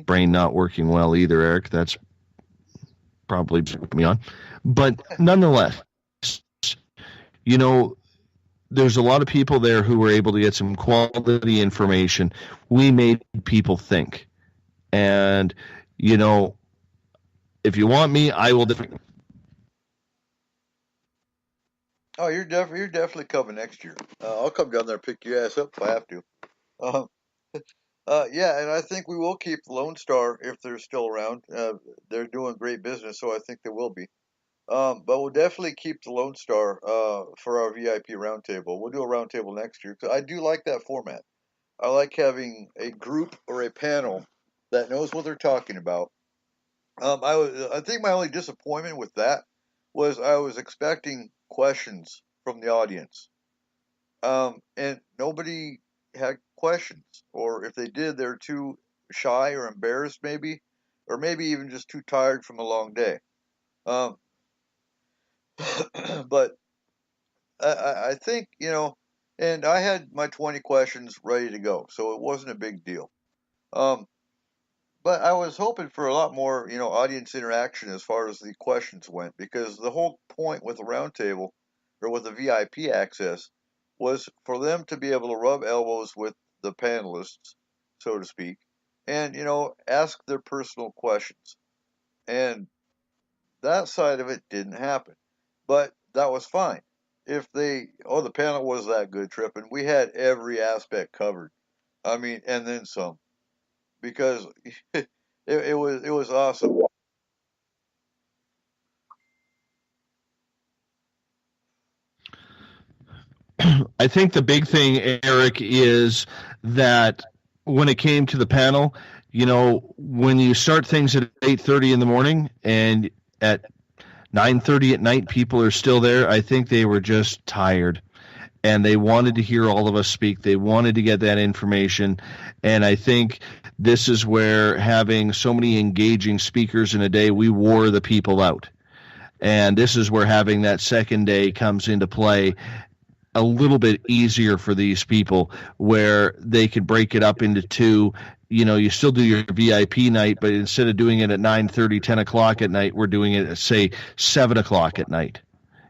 Brain not working well either, Eric. That's probably me on. But nonetheless, there's a lot of people there who were able to get some quality information. We made people think. And, if you want me, I will Oh, you're definitely coming next year. I'll come down there and pick your ass up if I have to. Uh, yeah, and I think we will keep Lone Star if they're still around. They're doing great business, so I think they will be. But we'll definitely keep the Lone Star for our VIP roundtable. We'll do a roundtable next year 'cause I do like that format. I like having a group or a panel that knows what they're talking about. I think my only disappointment with that was I was expecting questions from the audience, and nobody had questions, or if they did, they're too shy or embarrassed, maybe, or maybe even just too tired from a long day. Um, but I think, and I had my 20 questions ready to go, so it wasn't a big deal. Um, but I was hoping for a lot more, audience interaction as far as the questions went, because the whole point with the roundtable or with the VIP access was for them to be able to rub elbows with the panelists, so to speak, and, ask their personal questions. And that side of it didn't happen. But that was fine. If the panel was that good, Trippin', we had every aspect covered. I mean, and then some, because it was awesome. I think the big thing, Eric, is that when it came to the panel, when you start things at 8:30 in the morning and at 9:30 at night, people are still there. I think they were just tired, and they wanted to hear all of us speak. They wanted to get that information, and I think this is where having so many engaging speakers in a day, we wore the people out. And this is where having that second day comes into play a little bit easier for these people, where they could break it up into two. You still do your VIP night, but instead of doing it at 9:30, 10 o'clock at night, we're doing it at, say, 7 o'clock at night.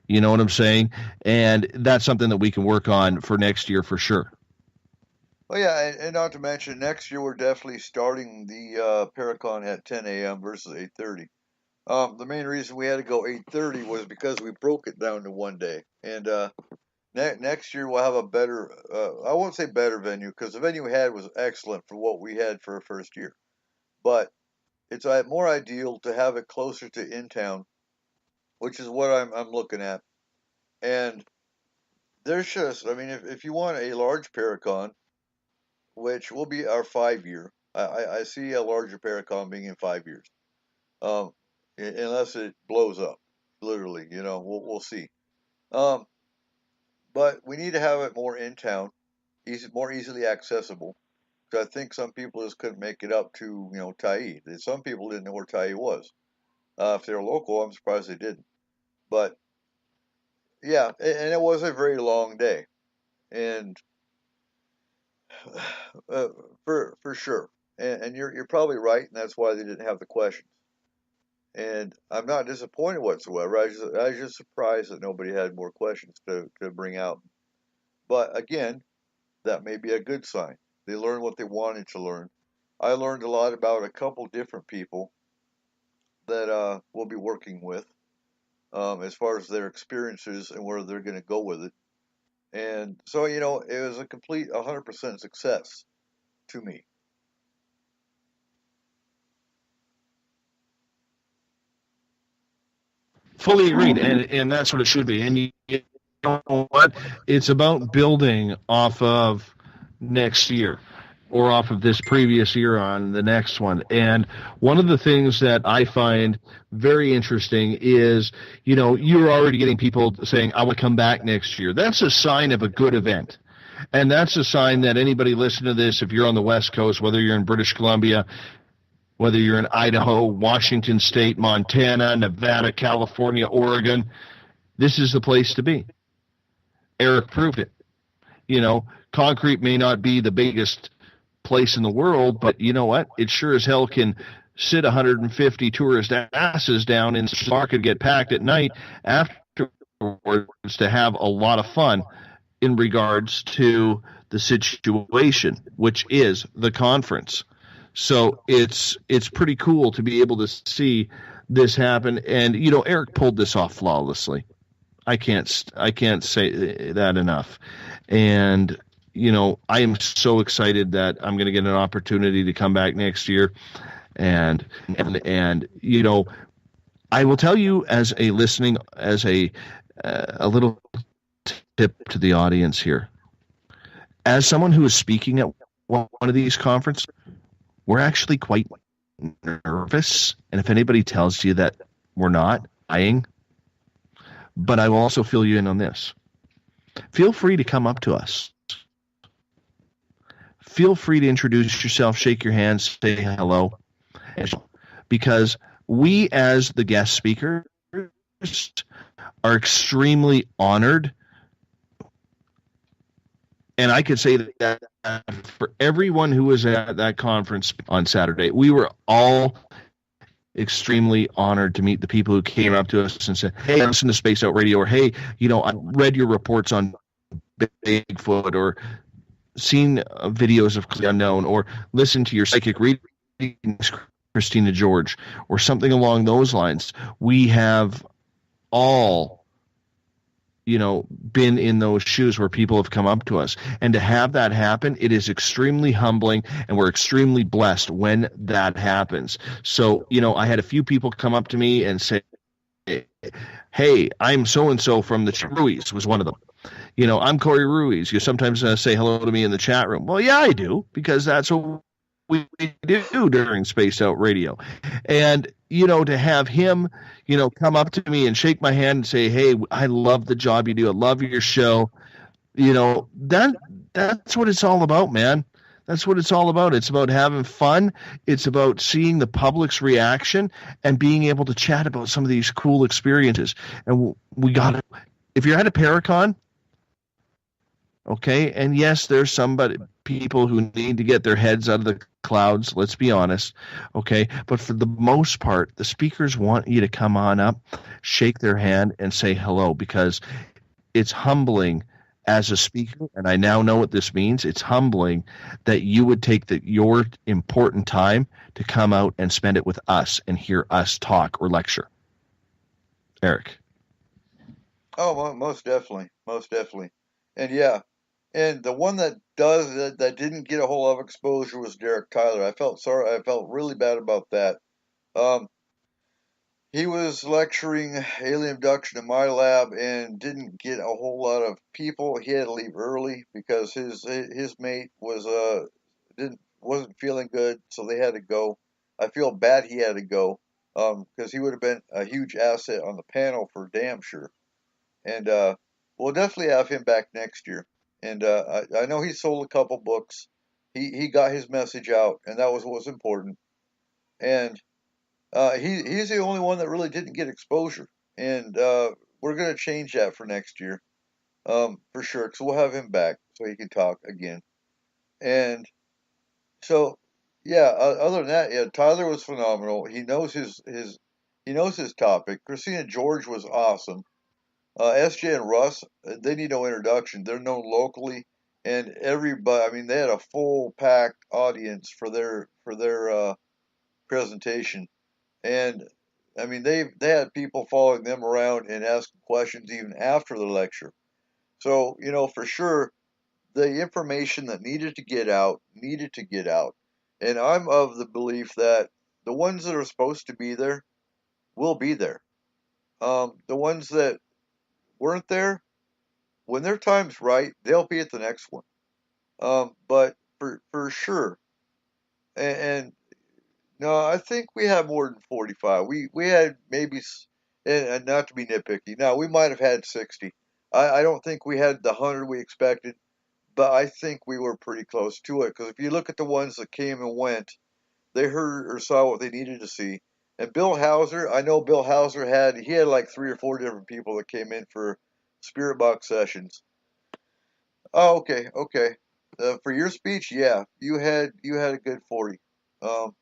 You know what I'm saying? And that's something that we can work on for next year for sure. Well, yeah, and not to mention, next year we're definitely starting the Paracon at 10 a.m. versus 8:30. The main reason we had to go 8:30 was because we broke it down to one day. And next year we'll have a better, I won't say better venue, because the venue we had was excellent for what we had for our first year. But it's more ideal to have it closer to in town, which is what I'm looking at. And there's just, I mean, if you want a large Paracon, which will be our 5 year, I see a larger Paracon being in 5 years, unless it blows up, literally. We'll see. But we need to have it more in town, more easily accessible. Because I think some people just couldn't make it up to, Tyee. Some people didn't know where Tyee was. If they're local, I'm surprised they didn't. But yeah, and it was a very long day, and for sure. And you're probably right, and that's why they didn't have the questions. And I'm not disappointed whatsoever. I was just surprised that nobody had more questions to bring out. But again, that may be a good sign. They learned what they wanted to learn. I learned a lot about a couple different people that we'll be working with, as far as their experiences and where they're going to go with it. And so, it was a complete 100% success to me. Fully agreed, and that's what it should be. And you know what? It's about building off of next year, or off of this previous year on the next one. And one of the things that I find very interesting is, you're already getting people saying, I will come back next year. That's a sign of a good event. And that's a sign that anybody listening to this, if you're on the West Coast, whether you're in British Columbia, whether you're in Idaho, Washington State, Montana, Nevada, California, Oregon, this is the place to be. Eric proved it. Concrete may not be the biggest place in the world, but you know what? It sure as hell can sit 150 tourist asses down in the market, get packed at night afterwards to have a lot of fun in regards to the situation, which is the conference. So it's pretty cool to be able to see this happen. And, Eric pulled this off flawlessly. I can't say that enough. And I am so excited that I'm going to get an opportunity to come back next year. And I will tell you as a little tip to the audience here. As someone who is speaking at one of these conferences, we're actually quite nervous. And if anybody tells you that we're not, lying. But I will also fill you in on this. Feel free to come up to us. Feel free to introduce yourself, shake your hand, say hello. Because we, as the guest speakers, are extremely honored. And I could say that for everyone who was at that conference on Saturday, we were all extremely honored to meet the people who came up to us and said, hey, I listen to Space Out Radio, or hey, I read your reports on Bigfoot, or seen videos of the unknown, or listened to your psychic readings, Christina George, or something along those lines. We have all been in those shoes where people have come up to us. And to have that happen, it is extremely humbling, and we're extremely blessed when that happens. So, I had a few people come up to me and say, hey, I'm so-and-so from the Ruiz was one of them. I'm Corey Ruiz. You sometimes say hello to me in the chat room. Well, yeah, I do, because that's what we do during Space Out Radio. And, to have him, come up to me and shake my hand and say, hey, I love the job you do. I love your show. That's what it's all about, man. That's what it's all about. It's about having fun. It's about seeing the public's reaction and being able to chat about some of these cool experiences. And if you're at a Paracon, okay, and yes, there's people who need to get their heads out of the clouds, let's be honest, okay, but for the most part, the speakers want you to come on up, shake their hand, and say hello, because it's humbling as a speaker, and I now know what this means. It's humbling that you would take your important time to come out and spend it with us and hear us talk or lecture. Eric. Oh, most definitely. And yeah, and the one that didn't get a whole lot of exposure was Derek Tyler. I felt really bad about that. He was lecturing alien abduction in my lab and didn't get a whole lot of people. He had to leave early because his mate wasn't feeling good, so they had to go. I feel bad he had to go, because he would have been a huge asset on the panel for damn sure. And we'll definitely have him back next year. And I know he sold a couple books. He got his message out, and that was what was important. And he's the only one that really didn't get exposure. And we're going to change that for next year, for sure. Because we'll have him back so he can talk again. And so, yeah. Other than that, yeah, Tyler was phenomenal. He knows his topic. Christina George was awesome. SJ and Russ, they need no introduction. They're known locally, and everybody. I mean, they had a full packed audience for their presentation, and I mean they had people following them around and asking questions even after the lecture. So for sure, the information that needed to get out, and I'm of the belief that the ones that are supposed to be there will be there. The ones that weren't there, when their time's right, they'll be at the next one. But for sure, and no, I think we had more than 45. We had maybe, and not to be nitpicky, no, we might have had 60. I don't think we had the 100 we expected, but I think we were pretty close to it, because if you look at the ones that came and went, they heard or saw what they needed to see. And Bill Hauser, I know Bill Hauser had like 3 or 4 different people that came in for Spirit Box sessions. Oh, okay. For your speech, yeah, you had a good 40, for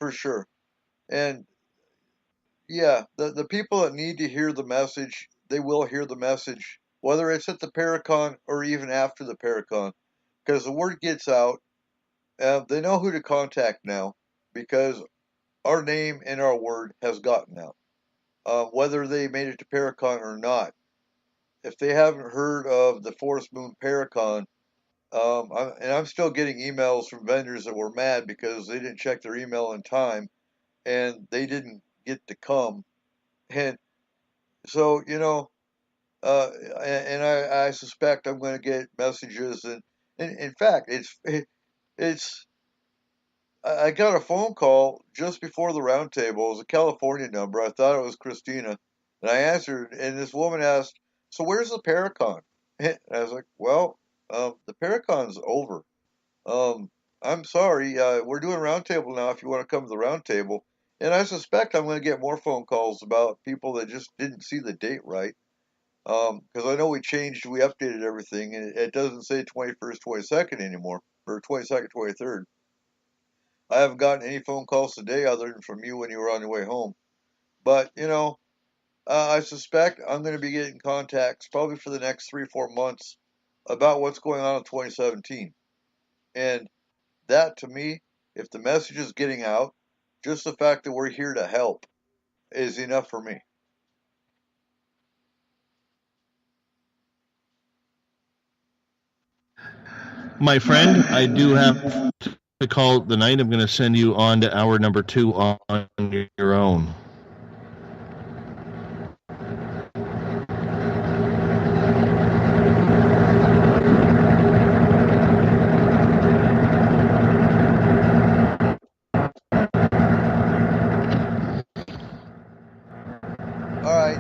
sure. And yeah, the people that need to hear the message, they will hear the message, whether it's at the Paracon or even after the Paracon, because the word gets out. They know who to contact now, because our name and our word has gotten out. whether they made it to Paracon or not. If they haven't heard of the Forest Moon Paracon, I'm still getting emails from vendors that were mad because they didn't check their email in time and they didn't get to come. And so, and I suspect I'm going to get messages. And in fact, it's I got a phone call just before the roundtable. It was a California number. I thought it was Christina. And I answered, and this woman asked, "So where's the Paracon?" And I was like, "Well, the Paracon's over. I'm sorry. We're doing roundtable now if you want to come to the roundtable." And I suspect I'm going to get more phone calls about people that just didn't see the date right. Because I know we updated everything, and it doesn't say 21st, 22nd anymore, or 22nd, 23rd. I haven't gotten any phone calls today other than from you when you were on your way home. But, I suspect I'm going to be getting contacts probably for the next 3-4 months about what's going on in 2017. And that, to me, if the message is getting out, just the fact that we're here to help is enough for me. My friend, I do have to call it the night. I'm going to send you on to hour number 2 on your own. All right.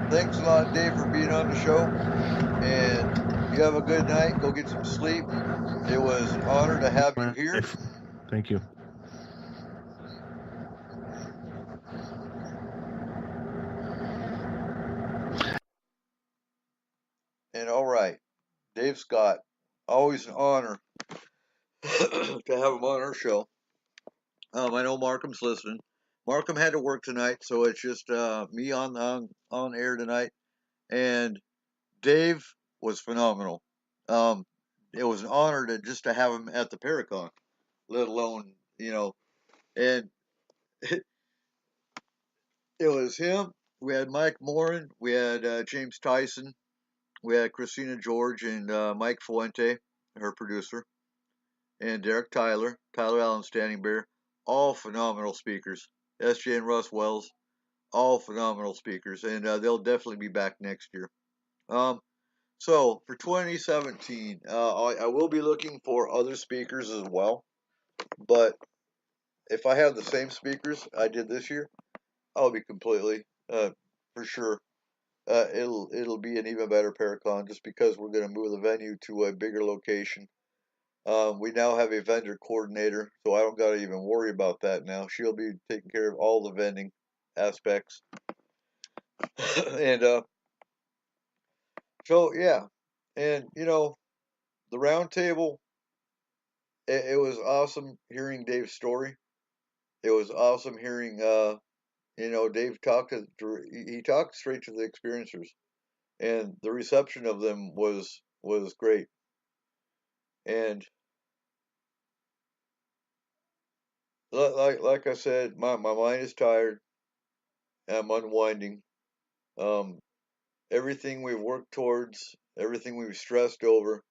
Thanks a lot, Dave, for being on the show. And you have a good night. Go get some sleep. It was an honor to have you here. Thank you. And all right, Dave Scott, always an honor to have him on our show. I know Markham's listening. Markham had to work tonight, so it's just me on air tonight. And Dave was phenomenal. It was an honor to have him at the Paracon, let alone and it was him. We had Mike Morin, we had James Tyson, we had Christina George and Mike Fuente, her producer, and Derek Tyler Allen Standing Bear, all phenomenal speakers. SJ and Russ Wells, all phenomenal speakers, and they'll definitely be back next year. So for 2017, I will be looking for other speakers as well, but if I have the same speakers I did this year, I'll be completely, for sure. It'll be an even better Paracon just because we're going to move the venue to a bigger location. We now have a vendor coordinator, so I don't got to even worry about that now. She'll be taking care of all the vending aspects. And so yeah, and the roundtable. It was awesome hearing Dave's story. It was awesome hearing Dave talk he talked straight to the experiencers, and the reception of them was great. And like I said, my mind is tired. I'm unwinding. Everything we've worked towards, everything we've stressed over,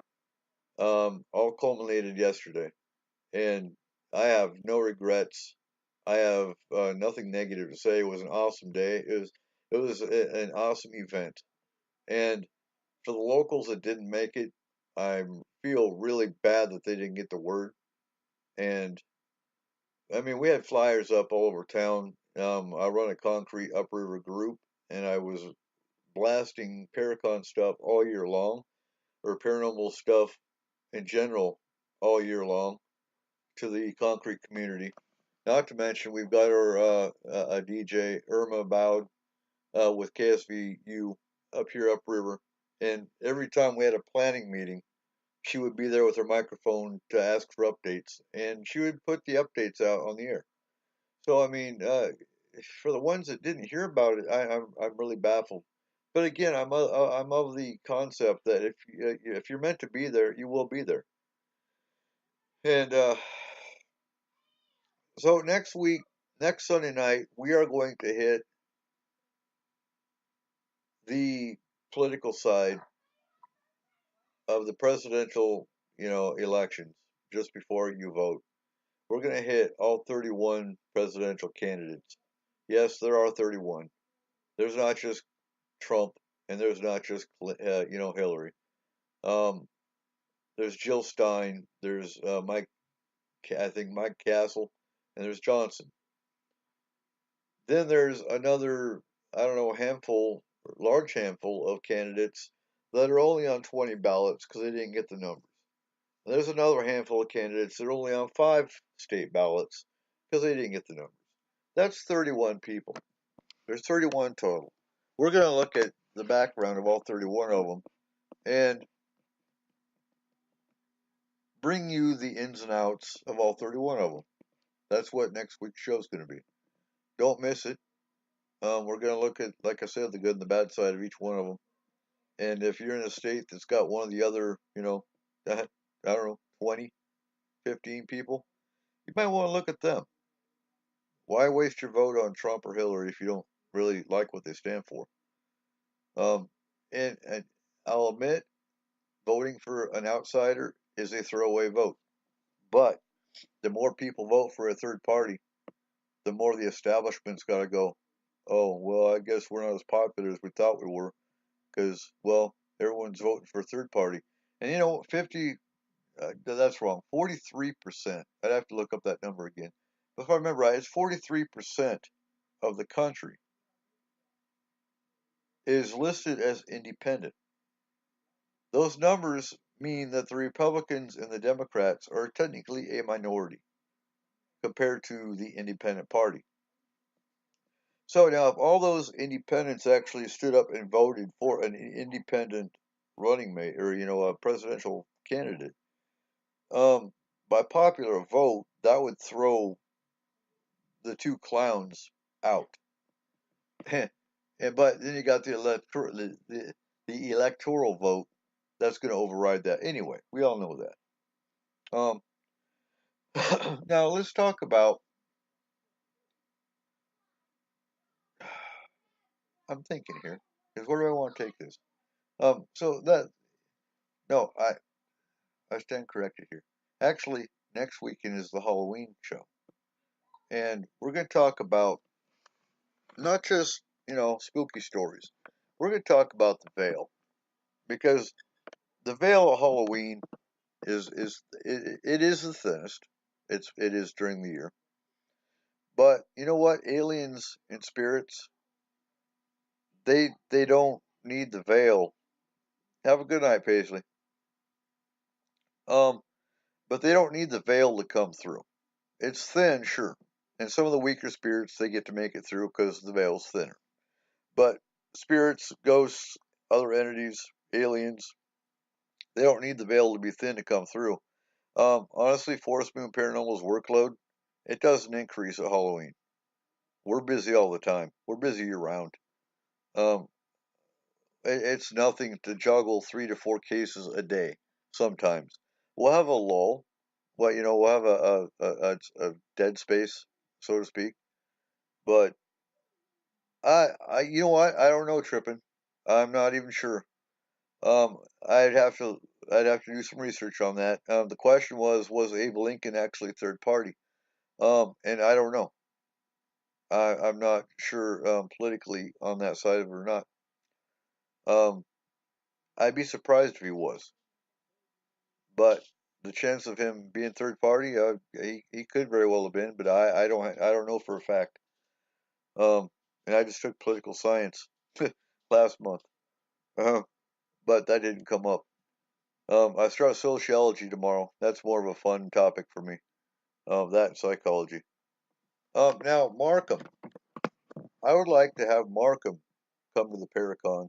all culminated yesterday, and I have no regrets. I have nothing negative to say. It was an awesome day. It was an awesome event, and for the locals that didn't make it, I feel really bad that they didn't get the word. And I mean, we had flyers up all over town. I run a concrete upriver group, and I was blasting Paracon stuff all year long, or paranormal stuff in general all year long to the concrete community. Not to mention, we've got our a DJ Irma Bowd with KSVU up here upriver, and every time we had a planning meeting, she would be there with her microphone to ask for updates, and she would put the updates out on the air. So I mean, for the ones that didn't hear about it, I'm really baffled. But again, I'm of the concept that if you're meant to be there, you will be there. And so next Sunday night, we are going to hit the political side of the presidential, elections just before you vote. We're going to hit all 31 presidential candidates. Yes, there are 31. There's not just Trump, and there's not just Hillary. There's Jill Stein. There's Mike Castle, and there's Johnson. Then there's another, I don't know, large handful of candidates that are only on 20 ballots because they didn't get the numbers. And there's another handful of candidates that are only on 5 state ballots because they didn't get the numbers. That's 31 people. There's 31 total. We're going to look at the background of all 31 of them and bring you the ins and outs of all 31 of them. That's what next week's show is going to be. Don't miss it. We're going to look at, like I said, the good and the bad side of each one of them. And if you're in a state that's got one of the other, I don't know, 20, 15 people, you might want to look at them. Why waste your vote on Trump or Hillary if you don't really like what they stand for? And I'll admit, voting for an outsider is a throwaway vote. But the more people vote for a third party, the more the establishment's got to go, oh, well, I guess we're not as popular as we thought we were because, well, everyone's voting for a third party. And that's wrong. 43%. I'd have to look up that number again. But if I remember right, it's 43% of the country is listed as independent. Those numbers mean that the Republicans and the Democrats are technically a minority compared to the independent party. So now, if all those independents actually stood up and voted for an independent running mate or, a presidential candidate, by popular vote, that would throw the two clowns out. But then you got the electoral vote that's going to override that anyway. We all know that. Now let's talk about. I'm thinking here, because where do I want to take this? I stand corrected here. Actually, next weekend is the Halloween show, and we're going to talk about not just spooky stories. We're going to talk about the veil, because the veil of Halloween is the thinnest. It is during the year. But you know what? Aliens and spirits, they don't need the veil. Have a good night, Paisley. But they don't need the veil to come through. It's thin, sure. And some of the weaker spirits, they get to make it through because the veil's thinner. But spirits, ghosts, other entities, aliens, they don't need the veil to be thin to come through. Honestly, Forest Moon Paranormal's workload, it doesn't increase at Halloween. We're busy all the time. We're busy year round. It's nothing to juggle 3 to 4 cases a day. Sometimes we'll have a lull. We'll have a dead space, so to speak. But you know what? I don't know, Trippin. I'm not even sure. I'd have to do some research on that. The question was Abe Lincoln actually third party? And I don't know. I'm not sure politically on that side of it or not. I'd be surprised if he was. But the chance of him being third party, he could very well have been, but I don't know for a fact. And I just took political science last month, but that didn't come up. I start sociology tomorrow. That's more of a fun topic for me. That and psychology. Now Markham. I would like to have Markham come to the Paracon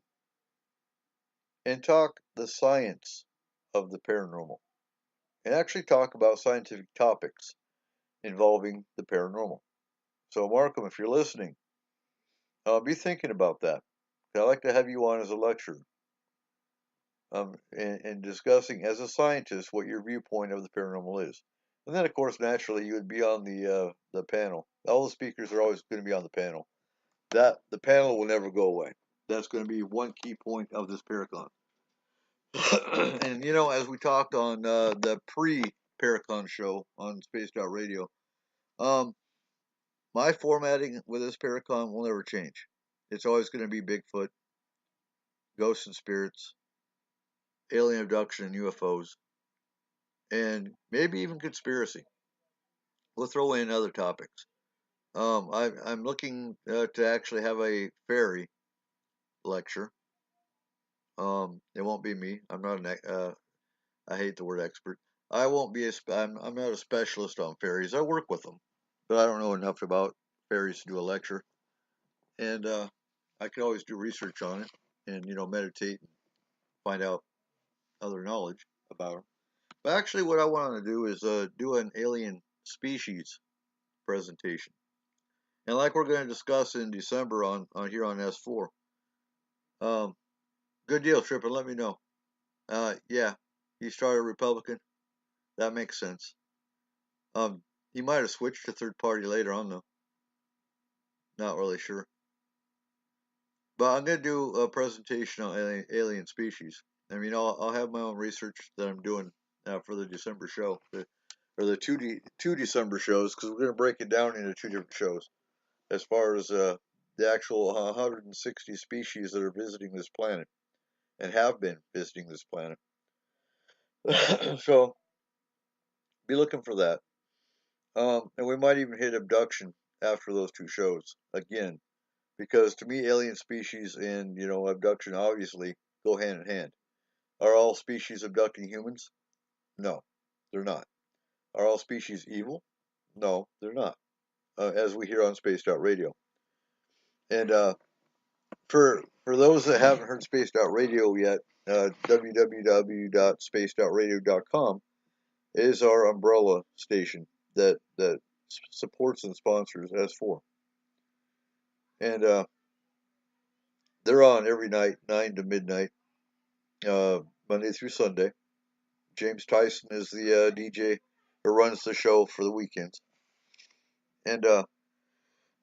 and talk the science of the paranormal, and actually talk about scientific topics involving the paranormal. So Markham, if you're listening, be thinking about that. I'd like to have you on as a lecturer, and discussing as a scientist what your viewpoint of the paranormal is. And then, of course, naturally, you would be on the panel. All the speakers are always going to be on the panel. The panel will never go away. That's going to be one key point of this Paracon. And, as we talked on the pre-Paracon show on Spaced Out Radio, my formatting with this Paracon will never change. It's always going to be Bigfoot, ghosts and spirits, alien abduction and UFOs, and maybe even conspiracy. We'll throw in other topics. I'm looking to actually have a fairy lecture. It won't be me. I'm not I hate the word expert. I won't be I'm not a specialist on fairies. I work with them, but I don't know enough about fairies to do a lecture. And I could always do research on it and meditate and find out other knowledge about them. But actually, what I want to do is do an alien species presentation, and like we're going to discuss in December on here on S4. Good deal, Tripp, and let me know. Yeah, he started Republican. That makes sense. He might have switched to third party later on, though. Not really sure. But I'm going to do a presentation on alien species. I mean, I'll have my own research that I'm doing for the December show, or the two December shows, because we're going to break it down into two different shows as far as the actual 160 species that are visiting this planet and have been visiting this planet. So be looking for that. And we might even hit abduction after those two shows again, because to me, alien species and abduction obviously go hand in hand. Are all species abducting humans? No, they're not. Are all species evil? No, they're not. As we hear on Spaced Out Radio. And for those that haven't heard Spaced Out Radio yet, www.spacedoutradio.com is our umbrella station that supports and sponsors S4. And they're on every night, 9 to midnight, Monday through Sunday. James Tyson is the DJ who runs the show for the weekends. And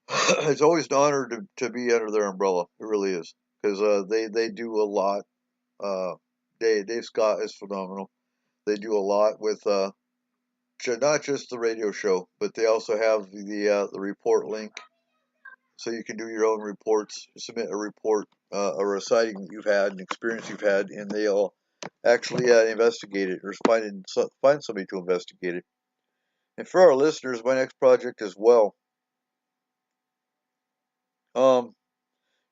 it's always an honor to be under their umbrella. It really is. Because they do a lot. Dave Scott is phenomenal. They do a lot with not just the radio show, but they also have the report link. So you can do your own reports, submit a report or a sighting that you've had, an experience you've had, and they'll actually investigate it or find somebody to investigate it. And for our listeners, my next project as well.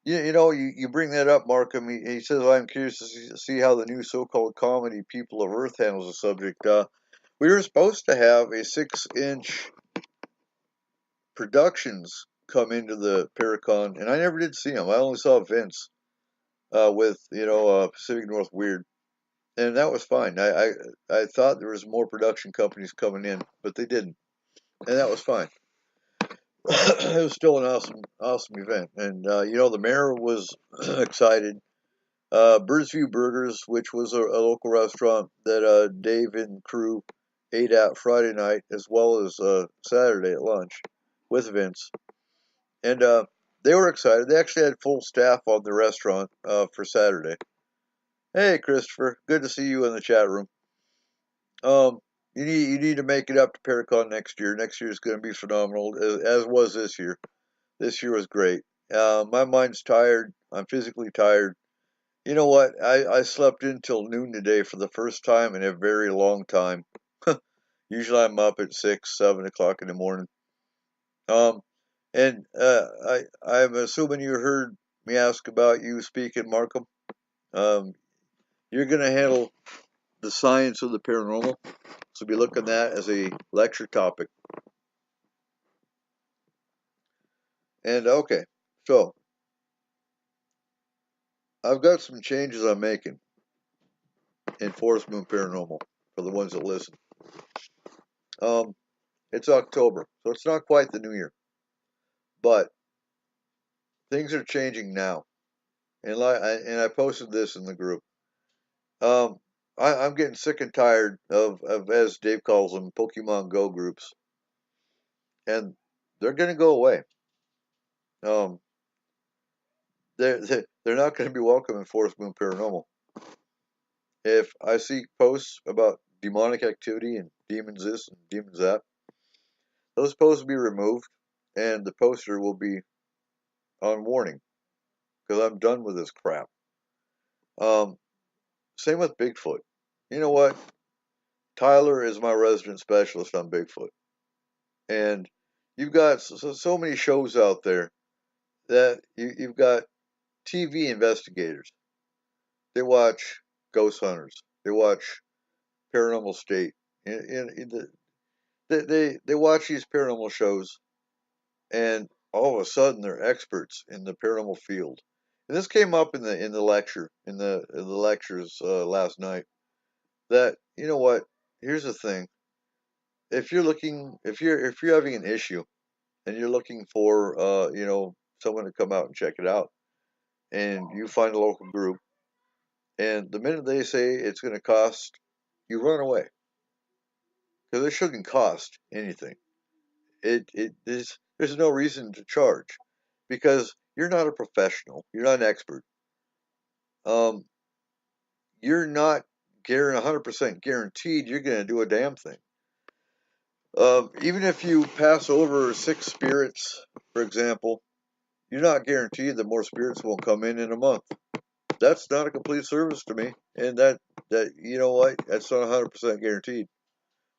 You bring that up, Markham. He says, I'm curious to see how the new so-called comedy People of Earth handles the subject. We were supposed to have a 6-inch productions come into the Paracon, and I never did see them. I only saw Vince with Pacific North Weird, and that was fine. I thought there was more production companies coming in, but they didn't, and that was fine. It was still an awesome event, and the mayor was excited. Birdsview Burgers, which was a local restaurant that Dave and crew ate at Friday night as well as Saturday at lunch with Vince. And they were excited. They actually had full staff on the restaurant for Saturday. Hey, Christopher. Good to see you in the chat room. You need to make it up to Paracon next year. Next year is going to be phenomenal, as was this year. This year was great. My mind's tired. I'm physically tired. You know what? I slept until noon today for the first time in a very long time. Usually I'm up at 6, 7 o'clock in the morning. And I'm assuming you heard me ask about you speaking, Markham. You're going to handle the science of the paranormal. So be looking at that as a lecture topic. And okay, so I've got some changes I'm making in Forest Moon Paranormal for the ones that listen. It's October, so it's not quite the new year, but things are changing now. And I posted this in the group. I'm getting sick and tired of, as Dave calls them, Pokemon Go groups, and they're going to go away. they're not going to be welcome in Forest Moon Paranormal. If I see posts about demonic activity and demons this and demons that, those posts will be removed, and the poster will be on warning, because I'm done with this crap. Same with Bigfoot. You know what? Tyler is my resident specialist on Bigfoot, and you've got so many shows out there that you've got TV investigators. They watch ghost hunters. They watch Paranormal State. They watch these paranormal shows, and all of a sudden they're experts in the paranormal field. And this came up in the lecture in the lectures last night. That, you know what? Here's the thing. If you're having an issue and you're looking for someone to come out and check it out, and you find a local group, and the minute they say it's going to cost, you run away, because it shouldn't cost anything. There's no reason to charge, because you're not a professional, you're not an expert. You're not 100% guaranteed you're going to do a damn thing. Even if you pass over 6 spirits, for example, you're not guaranteed that more spirits won't come in a month. That's not a complete service to me, and that you know what? That's not 100% guaranteed.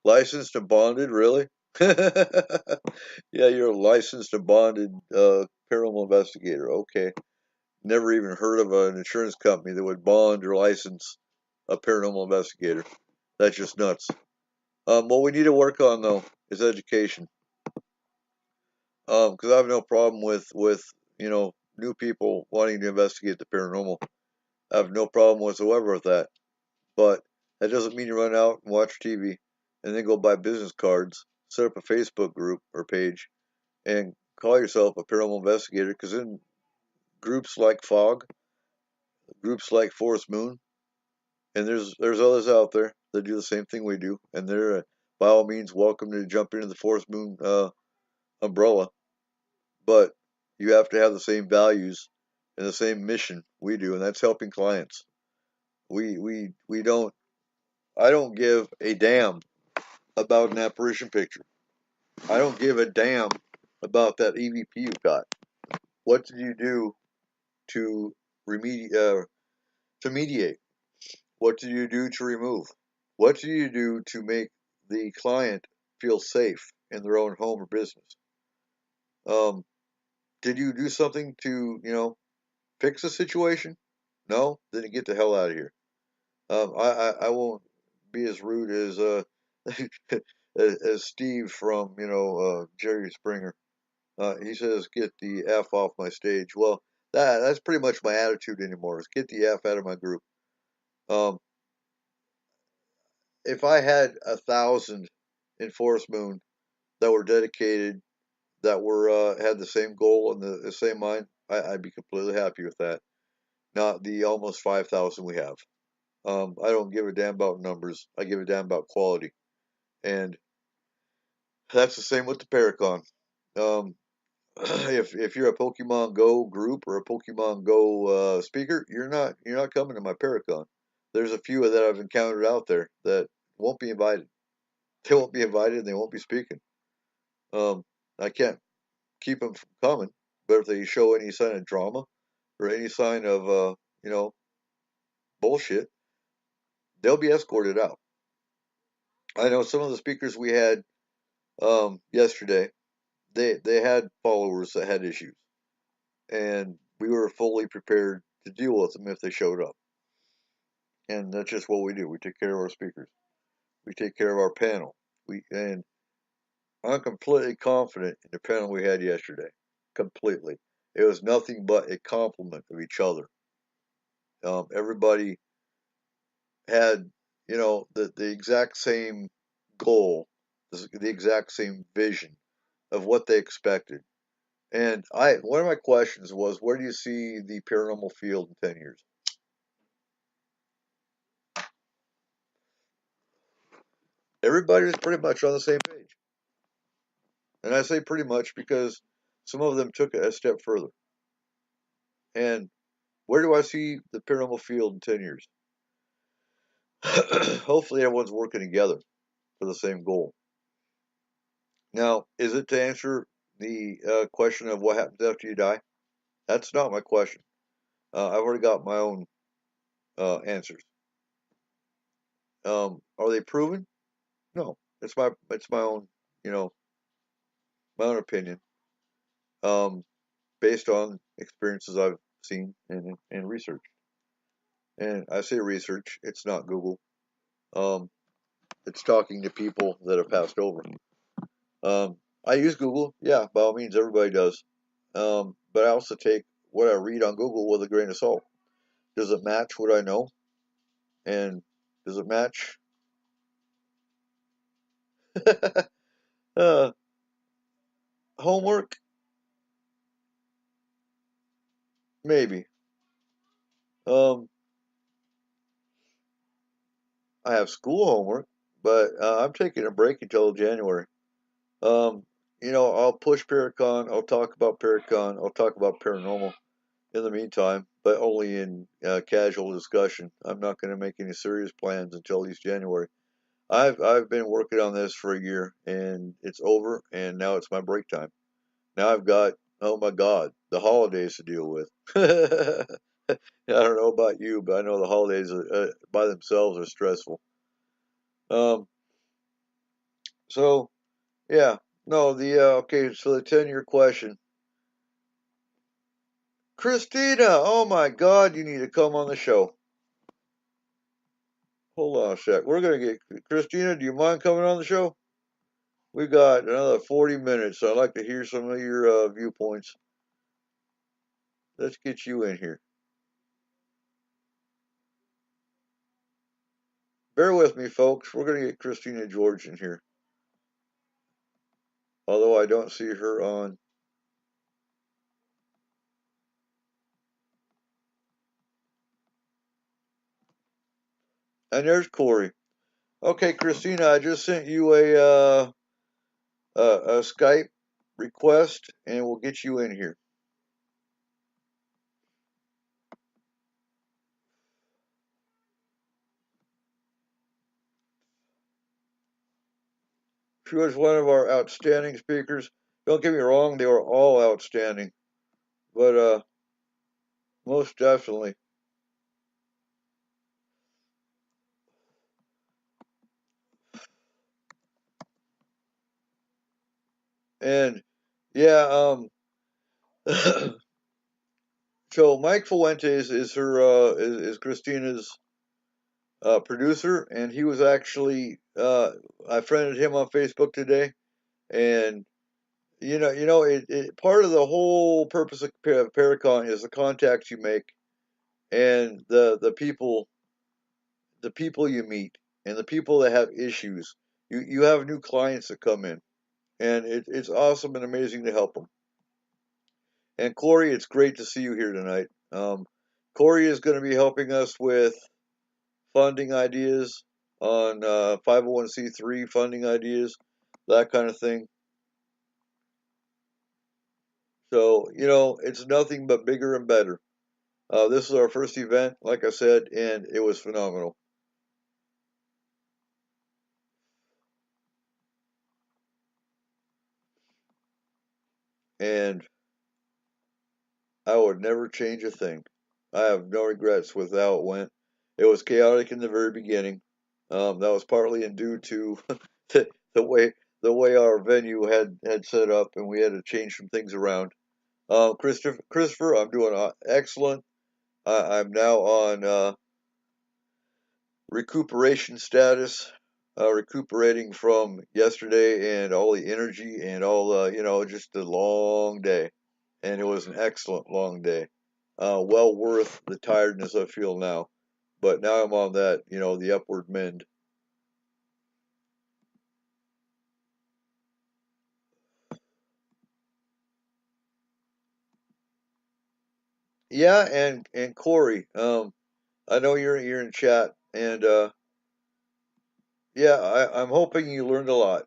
Licensed and bonded, really? Yeah, you're a licensed and bonded paranormal investigator. Okay. Never even heard of an insurance company that would bond or license a paranormal investigator. That's just nuts. What we need to work on, though, is education. Because I have no problem with new people wanting to investigate the paranormal. I have no problem whatsoever with that. But that doesn't mean you run out and watch TV and then go buy business cards, set up a Facebook group or page, and call yourself a paranormal investigator. Because in groups like FOG, groups like Forest Moon, and there's others out there that do the same thing we do, and they're by all means welcome to jump into the Forest Moon umbrella. But you have to have the same values and the same mission we do, and that's helping clients. We don't. I don't give a damn about an apparition picture. I don't give a damn about that EVP you got. What did you do to mediate? What did you do to remove? What do you do to make the client feel safe in their own home or business? Did you do something to fix the situation? No? Then get the hell out of here. I won't be as rude as as Steve from Jerry Springer. He says, "Get the F off my stage." Well, that's pretty much my attitude anymore. Is get the F out of my group. If I had 1,000 in Forest Moon that were dedicated, that were had the same goal and the same mind, I'd be completely happy with that. Not the almost 5,000 we have. I don't give a damn about numbers. I give a damn about quality, and that's the same with the Paracon. If you're a Pokemon Go group or a Pokemon Go speaker, you're not coming to my Paracon. There's a few that I've encountered out there that won't be invited. They won't be invited, and they won't be speaking. I can't keep them from coming, but if they show any sign of drama or any sign of bullshit, they'll be escorted out. I know some of the speakers we had yesterday, they had followers that had issues, and we were fully prepared to deal with them if they showed up. And that's just what we do. We take care of our speakers. We take care of our panel. And I'm completely confident in the panel we had yesterday. Completely. It was nothing but a compliment of each other. Everybody had, the exact same goal, the exact same vision of what they expected. And one of my questions was, where do you see the paranormal field in 10 years? Everybody was pretty much on the same page. And I say pretty much because some of them took it a step further. And where do I see the paranormal field in 10 years? Hopefully everyone's working together for the same goal. Now, is it to answer the question of what happens after you die? That's not my question. I've already got my own answers. Are they proven? No, it's my own, my own opinion, based on experiences I've seen and researched. And I say research; it's not Google. It's talking to people that have passed over. I use Google, yeah, by all means, everybody does. But I also take what I read on Google with a grain of salt. Does it match what I know? And does it match? Homework? Maybe. I have school homework, but I'm taking a break until January. I'll push Paracon. I'll talk about Paracon. I'll talk about paranormal in the meantime, but only in casual discussion. I'm not going to make any serious plans until at least January. I've been working on this for a year, and it's over, and now it's my break time. Now I've got, oh my God, the holidays to deal with. I don't know about you, but I know the holidays by themselves are stressful. So, yeah, no, okay, so the 10-year question. Christina, oh my God, you need to come on the show. Hold on a sec. We're going to get, Christina, do you mind coming on the show? We've got another 40 minutes, so I'd like to hear some of your viewpoints. Let's get you in here. Bear with me, folks. We're going to get Christina George in here. Although I don't see her on. And there's Corey. Okay, Christina, I just sent you a Skype request, and we'll get you in here. She was one of our outstanding speakers. Don't get me wrong, they were all outstanding. But most definitely. And yeah, so Mike Fuentes is her is Christina's producer, and he was actually I friended him on Facebook today, and part of the whole purpose of Paracon is the contacts you make, and the people you meet, and the people that have issues. You have new clients that come in, and it's awesome and amazing to help them. And Corey, it's great to see you here tonight. Corey is going to be helping us with funding ideas on 501c3 funding ideas, that kind of thing. So, it's nothing but bigger and better. This is our first event, like I said, and it was phenomenal. And I would never change a thing. I have no regrets with how it went. It was chaotic in the very beginning. That was partly due to the way our venue had set up, and we had to change some things around. Christopher, I'm doing excellent. I'm now on recuperation status, recuperating from yesterday and all the energy and all just a long day, and it was an excellent long day. Well worth the tiredness I feel now, but now I'm on that, the upward mend. Yeah, and Corey, I know you're in chat, and yeah, I'm hoping you learned a lot.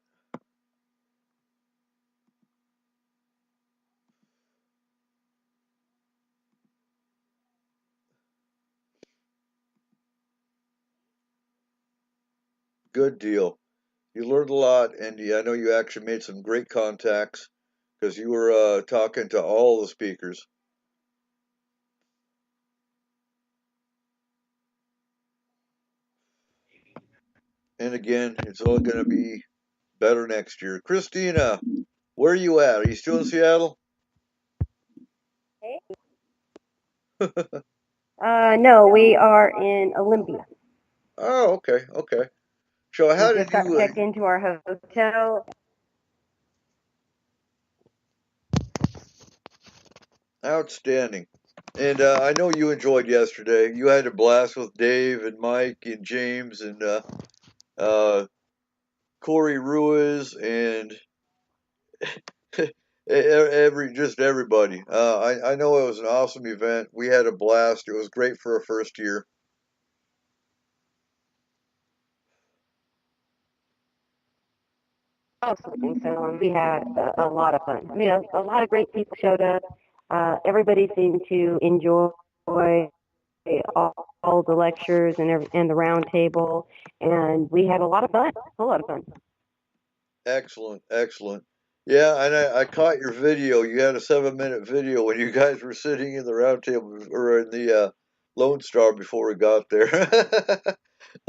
Good deal. You learned a lot, and I know you actually made some great contacts because you were talking to all the speakers. And again, it's all going to be better next year. Christina, where are you at? Are you still in Seattle? No, we are in Olympia. Oh, okay, okay. So We how just did got you? checked into our hotel. Outstanding. And I know you enjoyed yesterday. You had a blast with Dave and Mike and James and Corey Ruiz and just everybody. I know it was an awesome event. We had a blast. It was great for a first year. And so we had a lot of fun. I mean, a lot of great people showed up. Everybody seemed to enjoy all the lectures and the round table, and we had a lot of fun. A lot of fun. Excellent, excellent. Yeah, and I caught your video. You had a 7-minute video when you guys were sitting in the round table or in the Lone Star before we got there.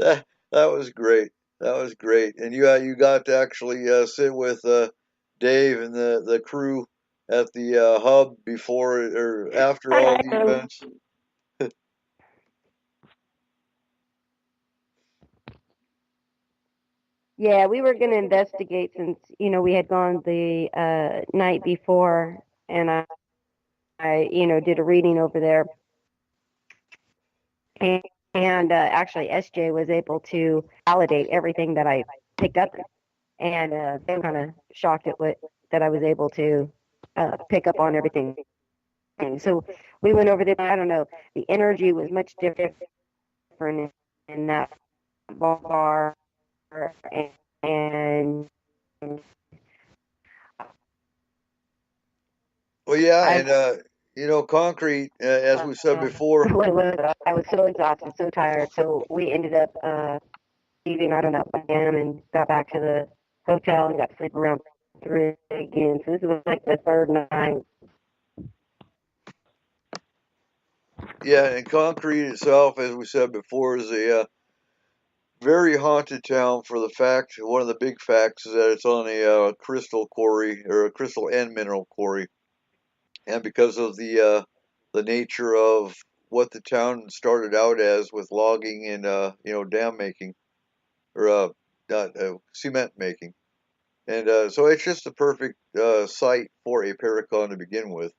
that that was great. That was great. And you got to actually sit with Dave and the crew at the hub before or after all the events. Yeah, we were going to investigate since we had gone the night before, and I did a reading over there, and actually SJ was able to validate everything that I picked up, and they were kind of shocked at what that I was able to pick up on everything. So we went over there. I don't know, the energy was much different in that bar, and Well, yeah, I and concrete, as we said before. I was so exhausted, so tired. So we ended up leaving, I don't know, 1 a.m. and got back to the hotel and got to sleep around 3 again. So this was like the third night. Yeah, and concrete itself, as we said before, is a very haunted town for the fact, one of the big facts is that it's on a crystal quarry or a crystal and mineral quarry. And because of the nature of what the town started out as with logging and dam making or not cement making, and so it's just the perfect site for a Paracon to begin with.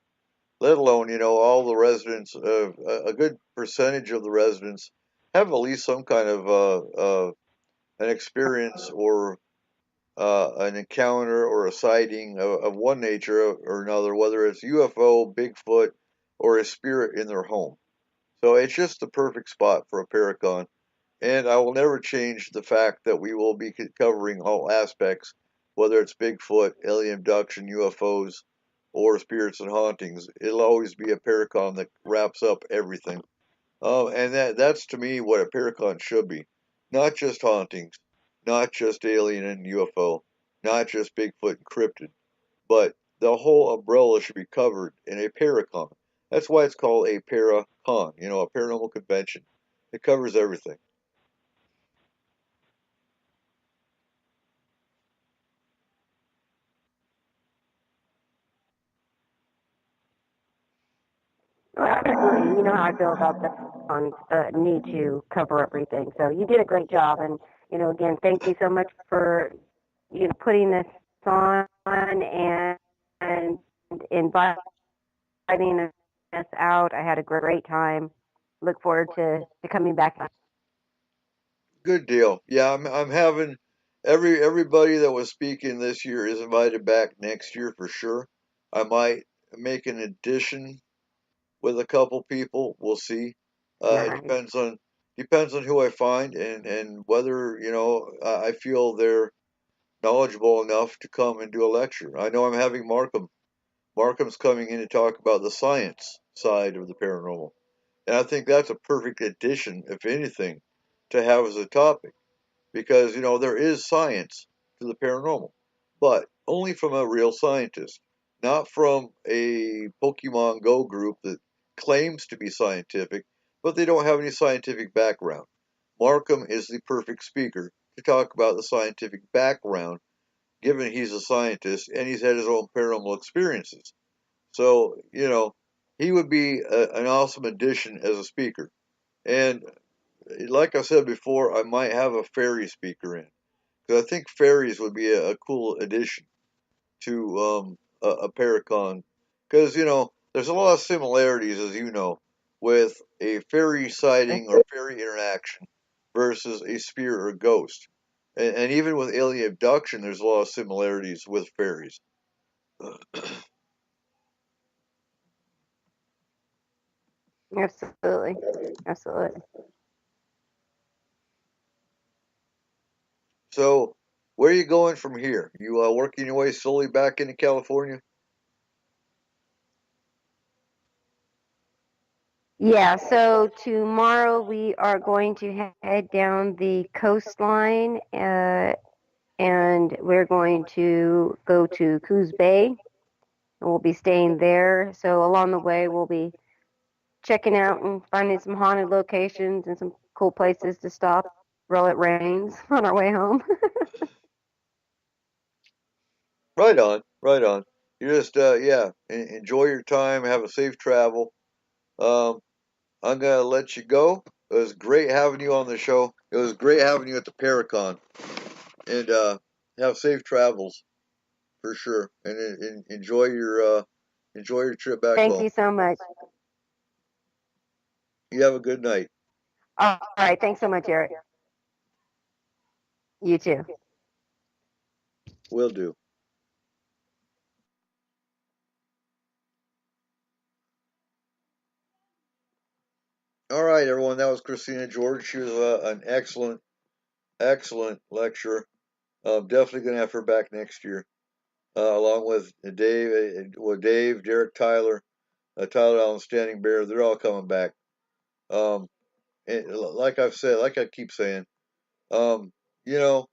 Let alone all the residents, a good percentage of the residents have at least some kind of an experience or an encounter or a sighting of one nature or another, whether it's UFO, Bigfoot, or a spirit in their home. So it's just the perfect spot for a Paracon. And I will never change the fact that we will be covering all aspects, whether it's Bigfoot, alien abduction, UFOs, or spirits and hauntings. It'll always be a Paracon that wraps up everything. And that's to me what a Paracon should be. Not just hauntings, not just alien and UFO, not just Bigfoot and cryptid, but the whole umbrella should be covered in a Paracon. That's why it's called a Paracon, a paranormal convention. It covers everything. Absolutely. You know how I feel about the need to cover everything. So you did a great job. And, again, thank you so much for, putting this on and inviting us out. I had a great time. Look forward to coming back. Good deal. Yeah, I'm having everybody that was speaking this year is invited back next year for sure. I might make an addition with a couple people. We'll see. It depends on who I find and whether I feel they're knowledgeable enough to come and do a lecture. I know I'm having Markham. Markham's coming in to talk about the science side of the paranormal, and I think that's a perfect addition, if anything, to have as a topic. because there is science to the paranormal, but only from a real scientist, not from a Pokemon Go group that claims to be scientific, but they don't have any scientific background. Markham is the perfect speaker to talk about the scientific background, given he's a scientist and he's had his own paranormal experiences. So, he would be an awesome addition as a speaker. And like I said before, I might have a fairy speaker in, because I think fairies would be a cool addition to a Paracon, because there's a lot of similarities, as you know, with a fairy sighting or fairy interaction versus a spirit or ghost, and even with alien abduction, there's a lot of similarities with fairies. Absolutely. Absolutely. So, where are you going from here? You working your way slowly back into California? Yeah, so tomorrow we are going to head down the coastline, and we're going to go to Coos Bay, and we'll be staying there. So along the way, we'll be checking out and finding some haunted locations and some cool places to stop while it rains on our way home. Right on, right on. You just enjoy your time, have a safe travel. Um, I'm gonna let you go. It was great having you on the show. It was great having you at the Paracon, and have safe travels for sure. And enjoy your trip back Thank home. you so much. You have a good night. All right, thanks so much, Eric. You too. Will do. All right, everyone. That was Christina George. She was an excellent lecturer. Definitely gonna have her back next year, along with Dave, Derek, Tyler, Tyler Allen, Standing Bear. They're all coming back. Like I've said, like I keep saying, um, you know,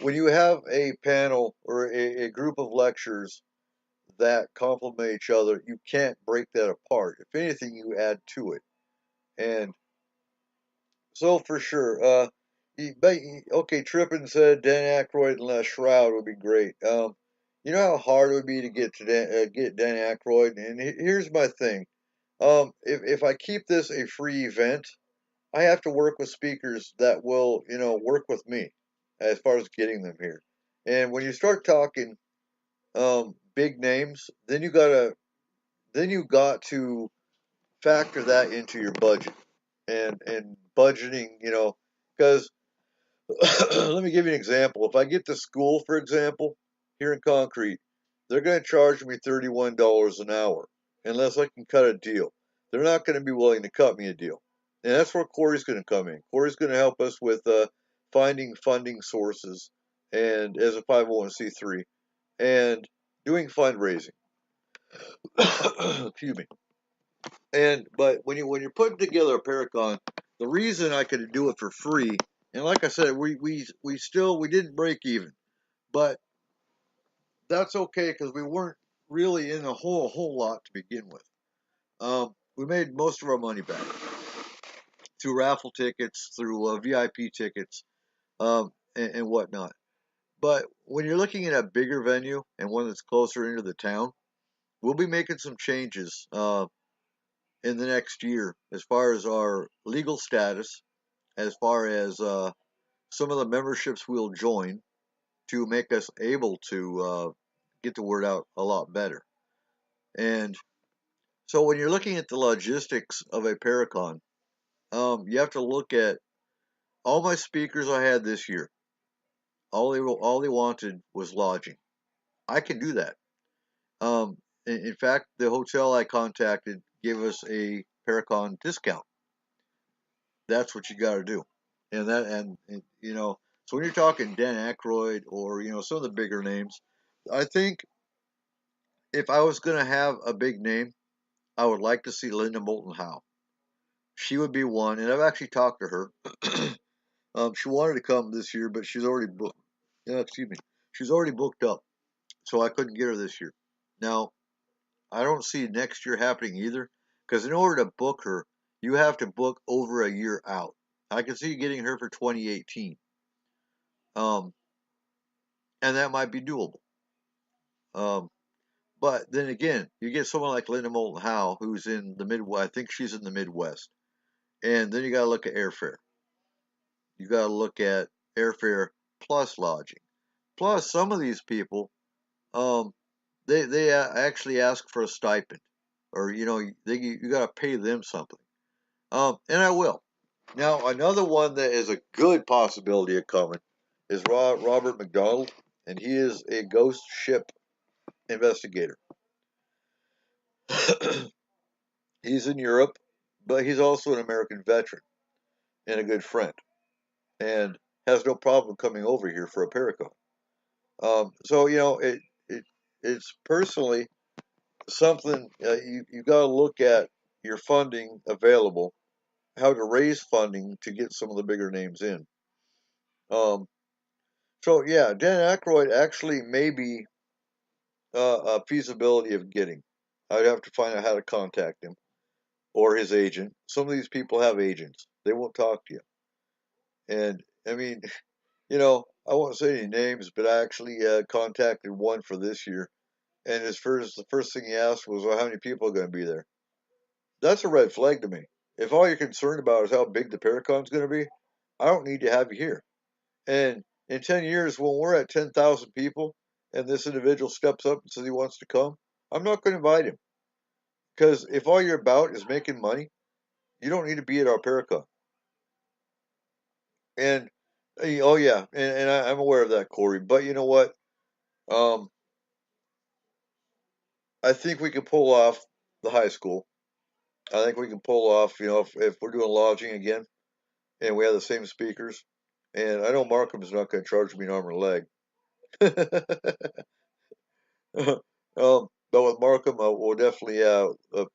when you have a panel or a group of lectures that complement each other, you can't break that apart. If anything, you add to it. And so for sure, okay, Trippin said Dan Aykroyd and Les Shroud would be great. You know how hard it would be to get get Dan Aykroyd, and here's my thing. If I keep this a free event, I have to work with speakers that will, work with me as far as getting them here. And when you start talking big names, then you got to factor that into your budget and budgeting, because let me give you an example. If I get to school, for example, here in Concrete, they're going to charge me $31 an hour unless I can cut a deal. They're not going to be willing to cut me a deal. And that's where Corey's going to come in. Corey's going to help us with finding funding sources and as a 501c3 and doing fundraising. Excuse me. But when you're putting together a Paracon, the reason I could do it for free, and like I said, we didn't break even, but that's okay because we weren't really in a whole lot to begin with. We made most of our money back through raffle tickets, through VIP tickets, and whatnot. But when you're looking at a bigger venue and one that's closer into the town, we'll be making some changes in the next year as far as our legal status, as far as some of the memberships we'll join to make us able to get the word out a lot better. And so when you're looking at the logistics of a Paracon, you have to look at all my speakers I had this year. All they wanted was lodging. I can do that. In fact, the hotel I contacted gave us a Paracon discount. That's what you got to do. And so when you're talking Dan Aykroyd or some of the bigger names, I think if I was going to have a big name, I would like to see Linda Moulton Howe. She would be one, and I've actually talked to her. She wanted to come this year, but she's already booked. Yeah, excuse me. She's already booked up, so I couldn't get her this year. Now, I don't see next year happening either, because in order to book her, you have to book over a year out. I can see getting her for 2018, and that might be doable. But then again, you get someone like Linda Moulton Howe, who's in the Midwest. I think she's in the Midwest, and then you got to look at airfare. You got to look at airfare plus lodging. Plus, some of these people, they actually ask for a stipend, or you got to pay them something. And I will. Now, another one that is a good possibility of coming is Robert McDonald, and he is a ghost ship investigator. He's in Europe, but he's also an American veteran and a good friend, and has no problem coming over here for a Paracon. So it's personally something you got to look at your funding available, how to raise funding to get some of the bigger names in. So yeah, Dan Aykroyd actually may be a feasibility of getting. I'd have to find out how to contact him or his agent. Some of these people have agents; they won't talk to you. And I mean, I won't say any names, but I actually contacted one for this year, and the first thing he asked was, "Well, how many people are going to be there?" That's a red flag to me. If all you're concerned about is how big the Paracon's going to be, I don't need to have you here. And in 10 years, when we're at 10,000 people, and this individual steps up and says he wants to come, I'm not going to invite him. Because if all you're about is making money, you don't need to be at our Paracon. And oh yeah, and I'm aware of that, Corey. But you know what? I think we can pull off the high school. I think we can pull off, if we're doing lodging again, and we have the same speakers. And I know Markham's not going to charge me an arm and a leg. But with Markham, we'll definitely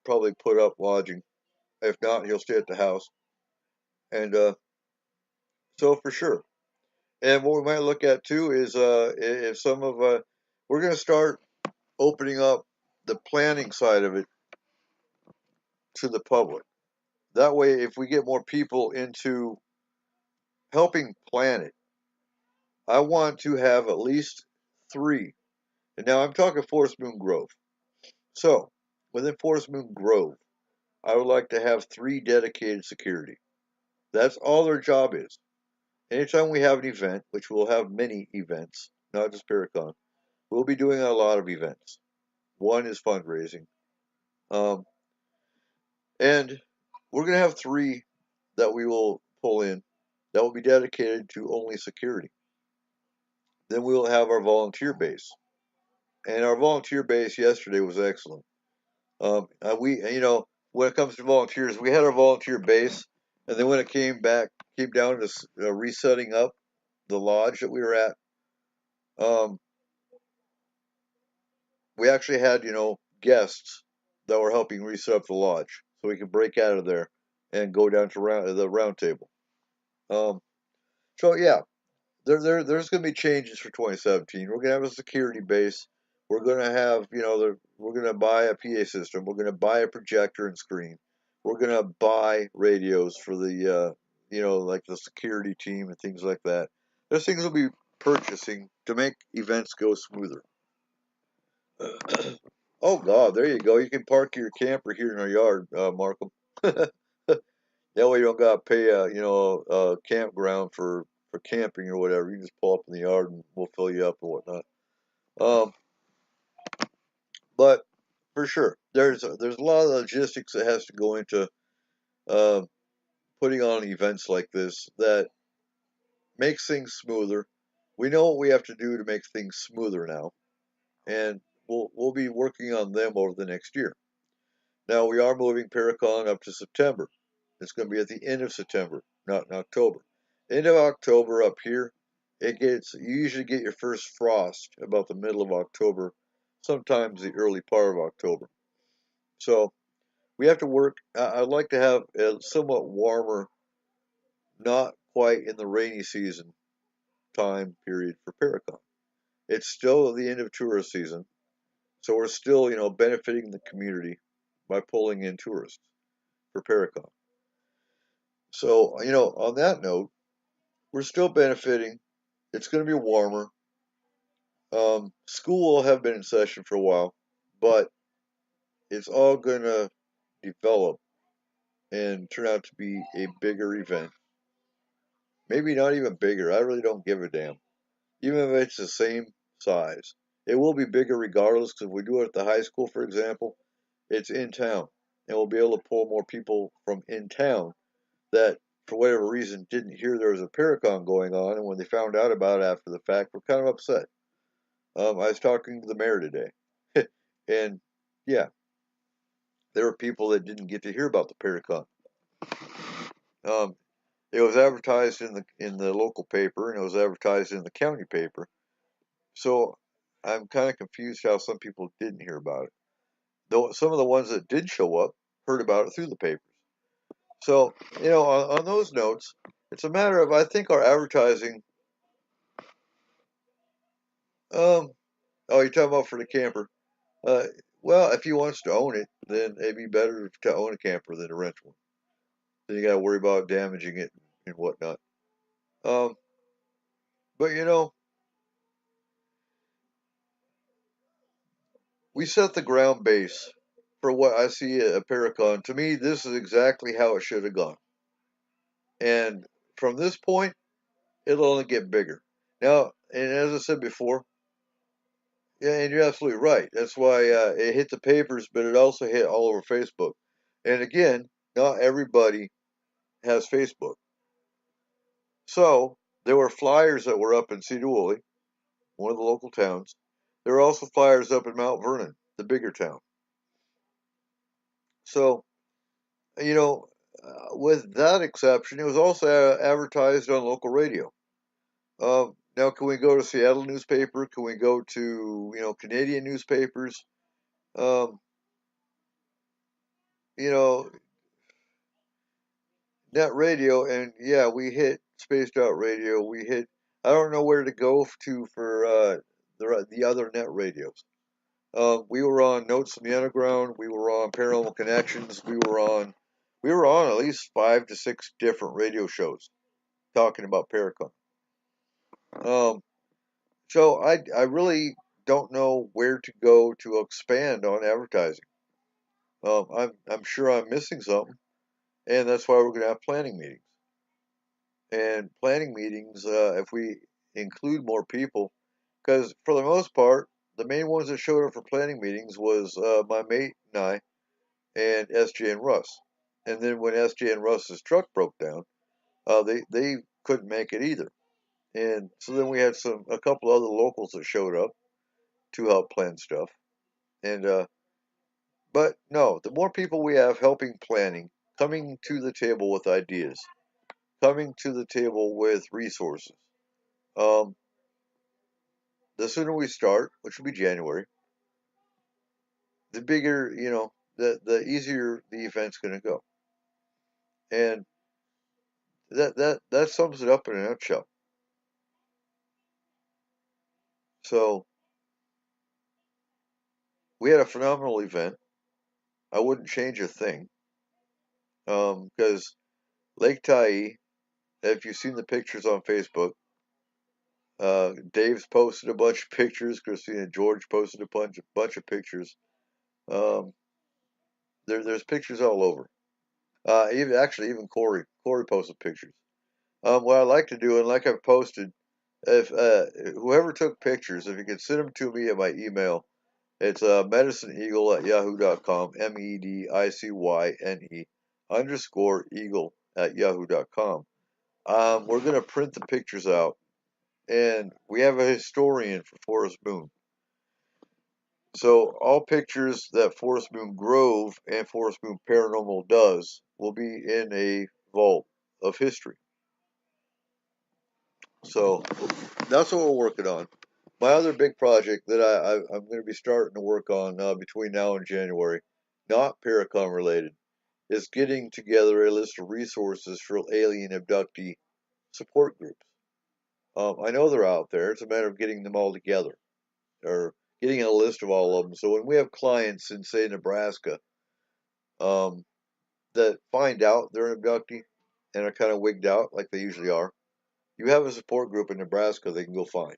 probably put up lodging. If not, he'll stay at the house. And so for sure. And what we might look at too is if some of we're going to start opening up the planning side of it to the public. That way, if we get more people into helping plan it, I want to have at least 3. And now I'm talking Forest Moon Grove. So within Forest Moon Grove, I would like to have 3 dedicated security. That's all their job is. Anytime we have an event, which we'll have many events, not just Paracon, we'll be doing a lot of events. One is fundraising. And we're going to have 3 that we will pull in that will be dedicated to only security. Then we will have our volunteer base. And our volunteer base yesterday was excellent. When it comes to volunteers, we had our volunteer base, and then when it came down to resetting up the lodge that we were at, we actually had, guests that were helping reset up the lodge, so we could break out of there and go down to the round table. So yeah, there's going to be changes for 2017. We're going to have a security base. We're going to have, we're going to buy a PA system. We're going to buy a projector and screen. We're going to buy radios for the, like the security team and things like that. There's things we'll be purchasing to make events go smoother. Oh, God, there you go. You can park your camper here in our yard, Markham. That way you don't got to pay, a campground for camping or whatever. You can just pull up in the yard and we'll fill you up and whatnot. But for sure, there's a lot of logistics that has to go into putting on events like this that makes things smoother. We know what we have to do to make things smoother now, and we'll be working on them over the next year. Now we are moving Paracon up to September. It's going to be at the end of September, not in October. End of October up here, you usually get your first frost about the middle of October, sometimes the early part of October. So we have to work. I'd like to have a somewhat warmer, not quite in the rainy season time period for Paracon. It's still the end of tourist season, so we're still, benefiting the community by pulling in tourists for Paracon. So, on that note, we're still benefiting. It's going to be warmer. School will have been in session for a while, but it's all going to develop and turn out to be a bigger event. Maybe not even bigger. I really don't give a damn. Even if it's the same size, it will be bigger regardless, because if we do it at the high school, for example, it's in town, and we'll be able to pull more people from in town that, for whatever reason, didn't hear there was a Paracon going on, and when they found out about it after the fact, were kind of upset. I was talking to the mayor today, and yeah, there were people that didn't get to hear about the Paracon. It was advertised in the local paper, and it was advertised in the county paper. So I'm kind of confused how some people didn't hear about it. Though some of the ones that did show up heard about it through the papers. So, on those notes, it's a matter of, I think our advertising. Oh, you're talking about for the camper. Well, if he wants to own it, then it'd be better to own a camper than to rent one. Then you got to worry about damaging it and whatnot. But we set the ground base for what I see at Paracon. To me, this is exactly how it should have gone. And from this point, it'll only get bigger. Now, and as I said before, yeah, and you're absolutely right. That's why it hit the papers, but it also hit all over Facebook. And again, not everybody has Facebook. So there were flyers that were up in Cedar Woolley, one of the local towns. There were also flyers up in Mount Vernon, the bigger town. So, with that exception, it was also advertised on local radio. Now, can we go to Seattle newspaper? Can we go to, Canadian newspapers? Net radio, and yeah, we hit Spaced Out Radio. We hit, I don't know where to go to for the other net radios. We were on Notes from the Underground. We were on Paranormal Connections. We were on at least 5 to 6 different radio shows talking about Paracon. So I really don't know where to go to expand on advertising. I'm sure I'm missing something, and that's why we're going to have planning meetings. And planning meetings, if we include more people, because for the most part, the main ones that showed up for planning meetings was my mate and I, and SJ and Russ. And then when SJ and Russ's truck broke down, they couldn't make it either. And so then we had a couple other locals that showed up to help plan stuff. And but no, the more people we have helping planning, coming to the table with ideas, coming to the table with resources, the sooner we start, which will be January, the bigger, the easier the event's going to go. And that sums it up in a nutshell. So we had a phenomenal event. I wouldn't change a thing, because Lake Tyee, if you've seen the pictures on Facebook, Dave's posted a bunch of pictures. Christina George posted a bunch of pictures. There's pictures all over. Even Corey posted pictures. What I like to do, and like I've posted, if whoever took pictures, if you could send them to me at my email, it's medicineeagle@yahoo.com, MEDICYNE_eagle@yahoo.com. We're going to print the pictures out, and we have a historian for Forest Moon. So all pictures that Forest Moon Grove and Forest Moon Paranormal does will be in a vault of history. So that's what we're working on. My other big project that I'm going to be starting to work on between now and January, not Paracon related, is getting together a list of resources for alien abductee support groups. I know they're out there. It's a matter of getting them all together or getting a list of all of them. So when we have clients in, say, Nebraska, that find out they're an abductee and are kind of wigged out like they usually are, you have a support group in Nebraska they can go find,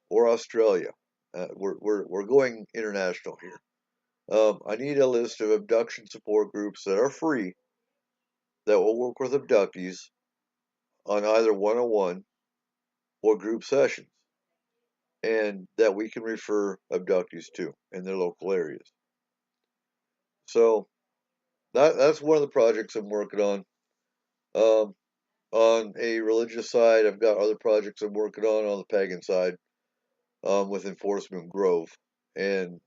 or Australia. We're going international here. I need a list of abduction support groups that are free that will work with abductees on either one-on-one or group sessions, and that we can refer abductees to in their local areas. So that's one of the projects I'm working on. On a religious side, I've got other projects I'm working on the pagan side, with Enforcement Grove, and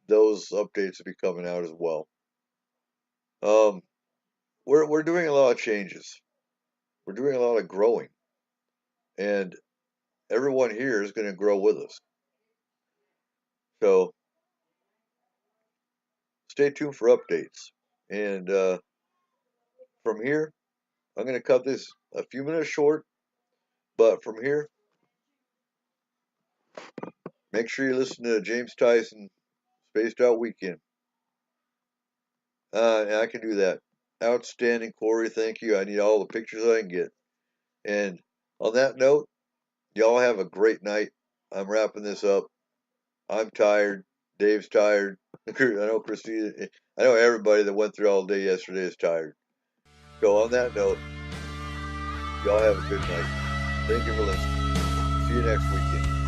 those updates will be coming out as well. We're doing a lot of changes. We're doing a lot of growing, and everyone here is going to grow with us. So stay tuned for updates. And from here, I'm going to cut this a few minutes short, but from here, make sure you listen to James Tyson Spaced Out Weekend. And I can do that. Outstanding, Corey. Thank you. I need all the pictures I can get. And on that note, y'all have a great night. I'm wrapping this up. I'm tired. Dave's tired. I know Christina. I know everybody that went through all day yesterday is tired. So on that note, y'all have a good night. Thank you for listening. See you next weekend.